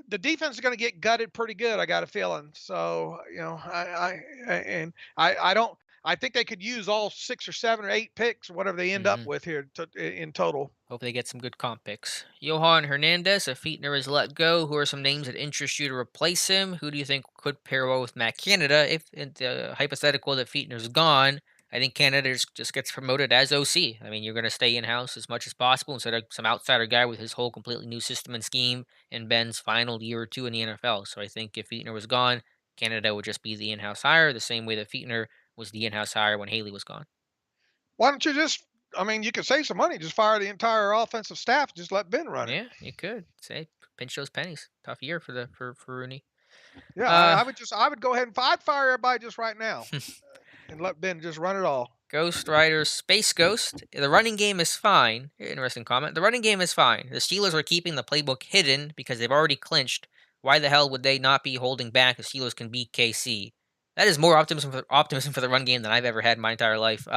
the defense is going to get gutted pretty good. I got a feeling. So I don't. I think they could use all 6 or 7 or 8 picks, or whatever they end up Mhm. with here in total. Hope they get some good comp picks. Johan Hernandez, if Fietner is let go, who are some names that interest you to replace him? Who do you think could pair well with Matt Canada if in the hypothetical that Fietner's gone? I think Canada just gets promoted as OC. I mean, you're going to stay in house as much as possible instead of some outsider guy with his whole completely new system and scheme in Ben's final year or two in the NFL. So I think if Fietner was gone, Canada would just be the in house hire, the same way that Fietner was the in house hire when Haley was gone. Why don't you just? I mean, you could save some money. Just fire the entire offensive staff. And just let Ben run it. Yeah, you could say pinch those pennies. Tough year for for Rooney. Yeah, Uh, I would go ahead and I'd fire everybody just right now and let Ben just run it all. Ghost Rider Space Ghost. The running game is fine. Interesting comment. The running game is fine. The Steelers are keeping the playbook hidden because they've already clinched. Why the hell would they not be holding back if Steelers can beat KC? That is more optimism for the run game than I've ever had in my entire life.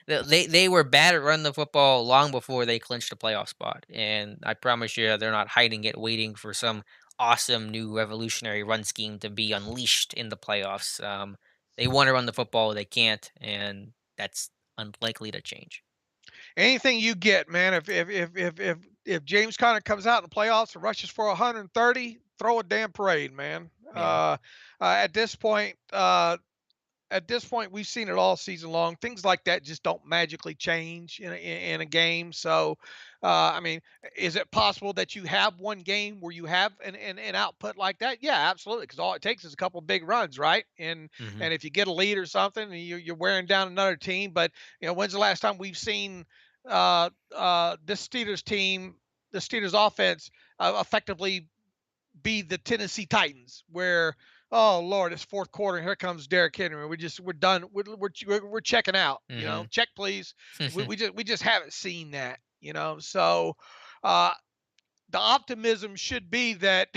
They were bad at running the football long before they clinched a playoff spot, and I promise you, they're not hiding it, waiting for some awesome new revolutionary run scheme to be unleashed in the playoffs. They want to run the football, they can't, and that's unlikely to change. Anything you get, man. If James Conner comes out in the playoffs and rushes for 130, throw a damn parade, man. Yeah. At this point, we've seen it all season long. Things like that just don't magically change in a game. So, I mean, is it possible that you have one game where you have an output like that? Yeah, absolutely. Because all it takes is a couple of big runs, right? Hmm. And if you get a lead or something, and you're wearing down another team. But when's the last time we've seen this Steelers team, the Steelers offense, effectively be the Tennessee Titans, where oh Lord, it's fourth quarter and here comes Derrick Henry. We're done. We're checking out. Hmm. Check please. We just haven't seen that. So uh, the optimism should be that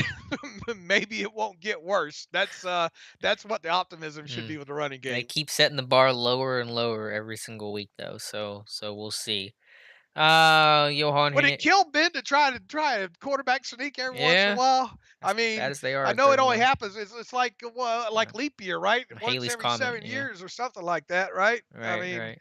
maybe it won't get worse. That's what the optimism should Mm. be with the running They game. keep setting the bar lower and lower every single week, though. So we'll see. Johan Would it Hernandez. kill Ben to try a quarterback sneak every once in a Yeah, while? I as bad mean, as they are I as know it third and only one. happens. It's like Yeah. like leap year, right? Once Haley's every comment. seven Yeah. years or something like that, right? I Right. mean, Right.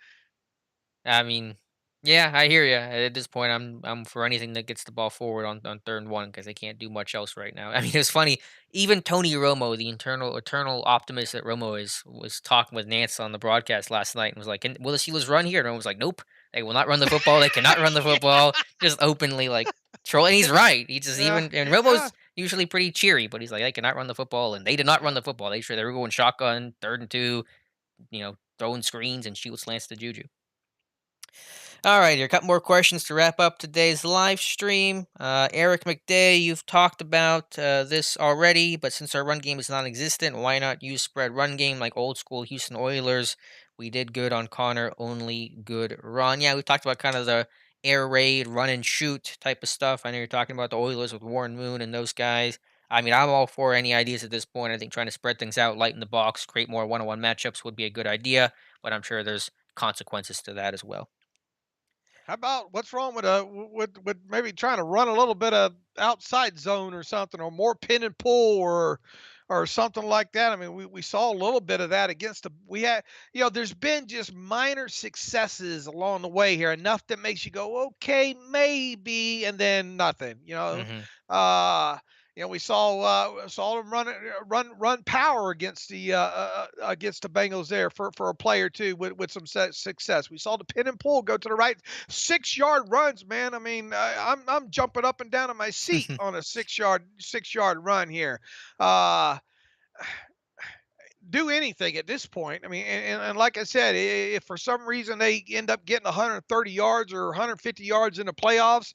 I mean, yeah, I hear you. At this point, I'm for anything that gets the ball forward on third and one because they can't do much else right now. I mean, it's funny. Even Tony Romo, the eternal optimist that Romo is, was talking with Nance on the broadcast last night and was like, "Will the Steelers run here?" And Romo was like, "Nope, they will not run the football. They cannot run the football." Just openly like troll, and he's right. He just yeah, even and yeah. Romo's usually pretty cheery, but he's like, "They cannot run the football," and they did not run the football. They were going shotgun, third and two, throwing screens and shoot slants to Juju. All right, here, a couple more questions to wrap up today's live stream. Eric McDay, you've talked about this already, but since our run game is non existent, why not use spread run game like old school Houston Oilers? We did good on Connor, only good run. Yeah, we talked about kind of the air raid, run and shoot type of stuff. I know you're talking about the Oilers with Warren Moon and those guys. I mean, I'm all for any ideas at this point. I think trying to spread things out, lighten the box, create more one on one matchups would be a good idea, but I'm sure there's consequences to that as well. How about what's wrong with with maybe trying to run a little bit of outside zone or something, or more pin and pull, or something like that? I mean, we saw a little bit of that against the we had there's been just minor successes along the way here, enough that makes you go, okay, maybe, and then nothing. Hmm. Uh we saw them run power against the Bengals there for a play or two with some success. We saw the pin and pull go to the right, 6 yard runs, man. I mean, I'm jumping up and down in my seat on a 6 yard run here. Uh, do anything at this point. I mean, and like I said, if for some reason they end up getting 130 yards or 150 yards in the playoffs,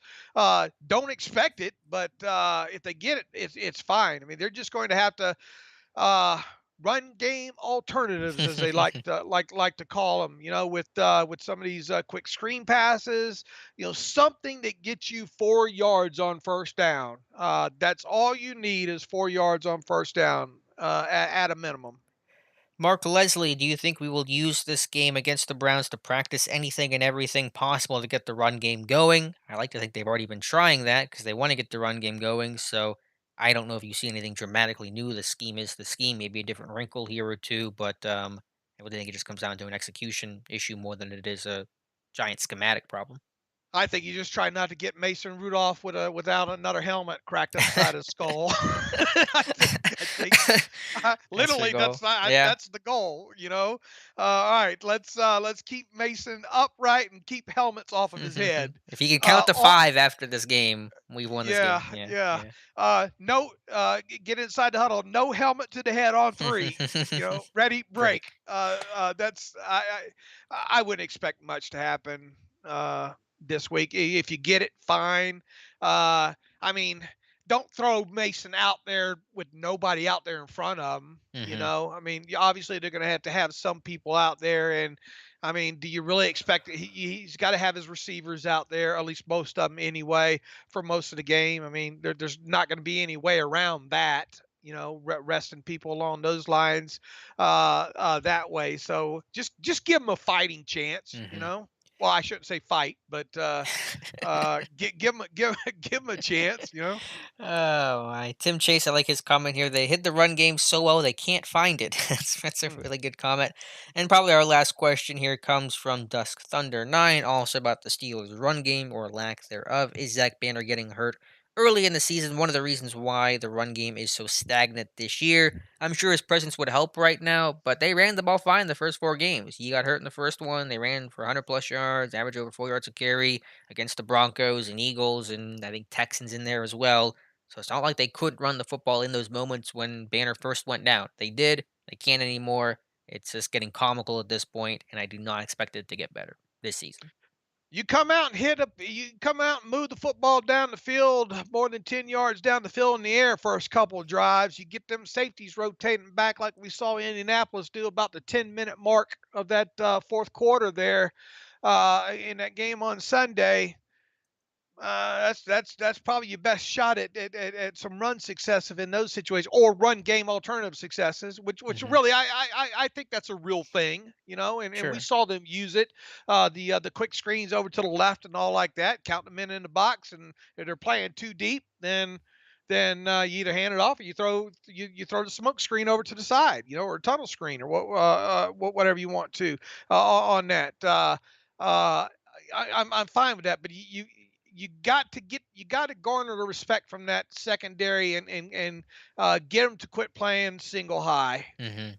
don't expect it. But if they get it, it's fine. I mean, they're just going to have to uh, run game alternatives, as they like to call them. With some of these quick screen passes, something that gets you 4 yards on first down. That's all you need is 4 yards on first down at a minimum. Mark Leslie, do you think we will use this game against the Browns to practice anything and everything possible to get the run game going? I like to think they've already been trying that because they want to get the run game going. So I don't know if you see anything dramatically new. The scheme is the scheme, maybe a different wrinkle here or two, but I would think it just comes down to an execution issue more than it is a giant schematic problem. I think you just try not to get Mason Rudolph without another helmet cracked upside his skull. I think That's the literally goal. Yeah. that's the goal. All right, let's keep Mason upright and keep helmets off of his head. If you can count to All, five after this game, we won this yeah, game. Yeah. yeah. Yeah. No, get inside the huddle. No helmet to the head on three. Ready, Great. break. That's I wouldn't expect much to happen this week. If you get it, fine. I mean, don't throw Mason out there with nobody out there in front of him. Hmm. I mean, obviously they're going to have some people out there, and I mean, do you really expect it? He's got to have his receivers out there, at least most of them anyway, for most of the game. I mean, there's not going to be any way around that. Resting people along those lines that way. So just give them a fighting chance. Hmm. Well, I shouldn't say fight, but give them give them a chance. Oh my. Tim Chase, I like his comment here. They hit the run game so well they can't find it. That's a Hmm. really good comment. And probably our last question here comes from Dusk Thunder 9, also about the Steelers' run game or lack thereof. Is Zach Banner getting hurt early in the season? One of the reasons why the run game is so stagnant this year. I'm sure his presence would help right now, but they ran the ball fine the first four games. He got hurt in the first one. They ran for 100 plus yards, average over 4 yards a carry against the Broncos and Eagles, and I think Texans in there as well. So it's not like they couldn't run the football in those moments when Banner first went down. They did. They can't anymore. It's just getting comical at this point, and I do not expect it to get better this season. You come out and you come out and move the football down the field more than 10 yards down the field in the air first couple of drives. You get them safeties rotating back like we saw Indianapolis do about the 10-minute mark of that fourth quarter there in that game on Sunday. That's probably your best shot at some run successive in those situations, or run game alternative successes, which Hmm. really I think that's a real thing, and we Sure. saw them use it, the quick screens over to the left and all like that, count them in the box, and if they're playing too deep, then you either hand it off or you throw the smoke screen over to the side, or a tunnel screen or whatever you want to on that. I'm fine with that, but you got to garner the respect from that secondary and get them to quit playing single high. Hmm.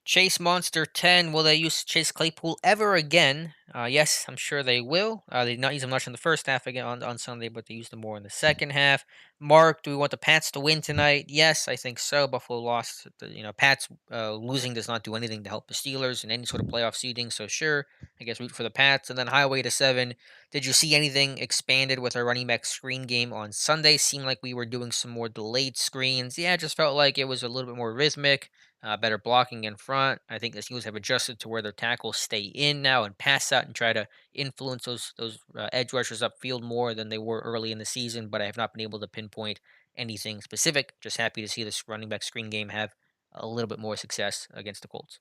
Chase Monster 10, will they use Chase Claypool ever again? Yes, I'm sure they will. They did not use him much in the first half again on Sunday, but they used him more in the second half. Mark, do we want the Pats to win tonight? Yes, I think so. Buffalo lost. Pats losing does not do anything to help the Steelers in any sort of playoff seeding, so sure, I guess root for the Pats. And then Highway to 7. Did you see anything expanded with our running back screen game on Sunday? Seemed like we were doing some more delayed screens. Yeah, it just felt like it was a little bit more rhythmic, better blocking in front. I think the Steelers have adjusted to where their tackles stay in now and pass out and try to influence those edge rushers upfield more than they were early in the season. But I have not been able to pinpoint anything specific. Just happy to see this running back screen game have a little bit more success against the Colts.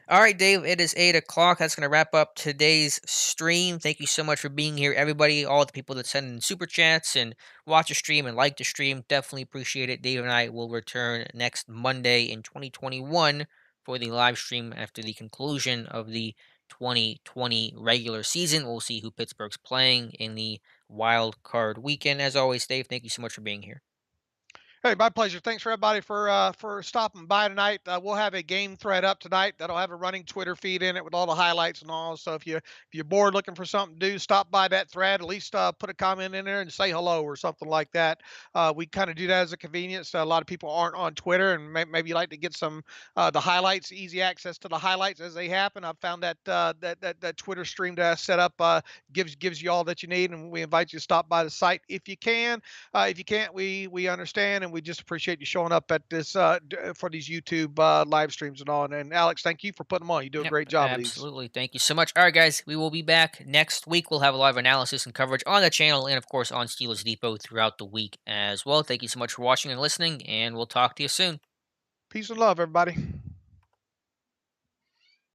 All right, Dave, it is 8 o'clock. That's going to wrap up today's stream. Thank you so much for being here, everybody. All the people that send in super chats and watch the stream and like the stream. Definitely appreciate it. Dave and I will return next Monday in 2021 for the live stream after the conclusion of the 2020 regular season. We'll see who Pittsburgh's playing in the wild card weekend. As always, Dave, thank you so much for being here. Hey, my pleasure. Thanks for everybody for stopping by tonight. We'll have a game thread up tonight that'll have a running Twitter feed in it with all the highlights and all. So if you're bored looking for something to do, stop by that thread. At least put a comment in there and say hello or something like that. We kind of do that as a convenience. A lot of people aren't on Twitter, and maybe you like to get some the highlights, easy access to the highlights as they happen. I've found that Twitter stream that I set up gives you all that you need, and we invite you to stop by the site if you can. If you can't, we understand, and we just appreciate you showing up at this for these YouTube live streams and all. And Alex, thank you for putting them on. You do a Yep, great job of these. absolutely. Thank you so much. All right, guys, we will be back next week. We'll have a lot of analysis and coverage on the channel and, of course, on Steelers Depot throughout the week as well. Thank you so much for watching and listening, and we'll talk to you soon. Peace and love, everybody.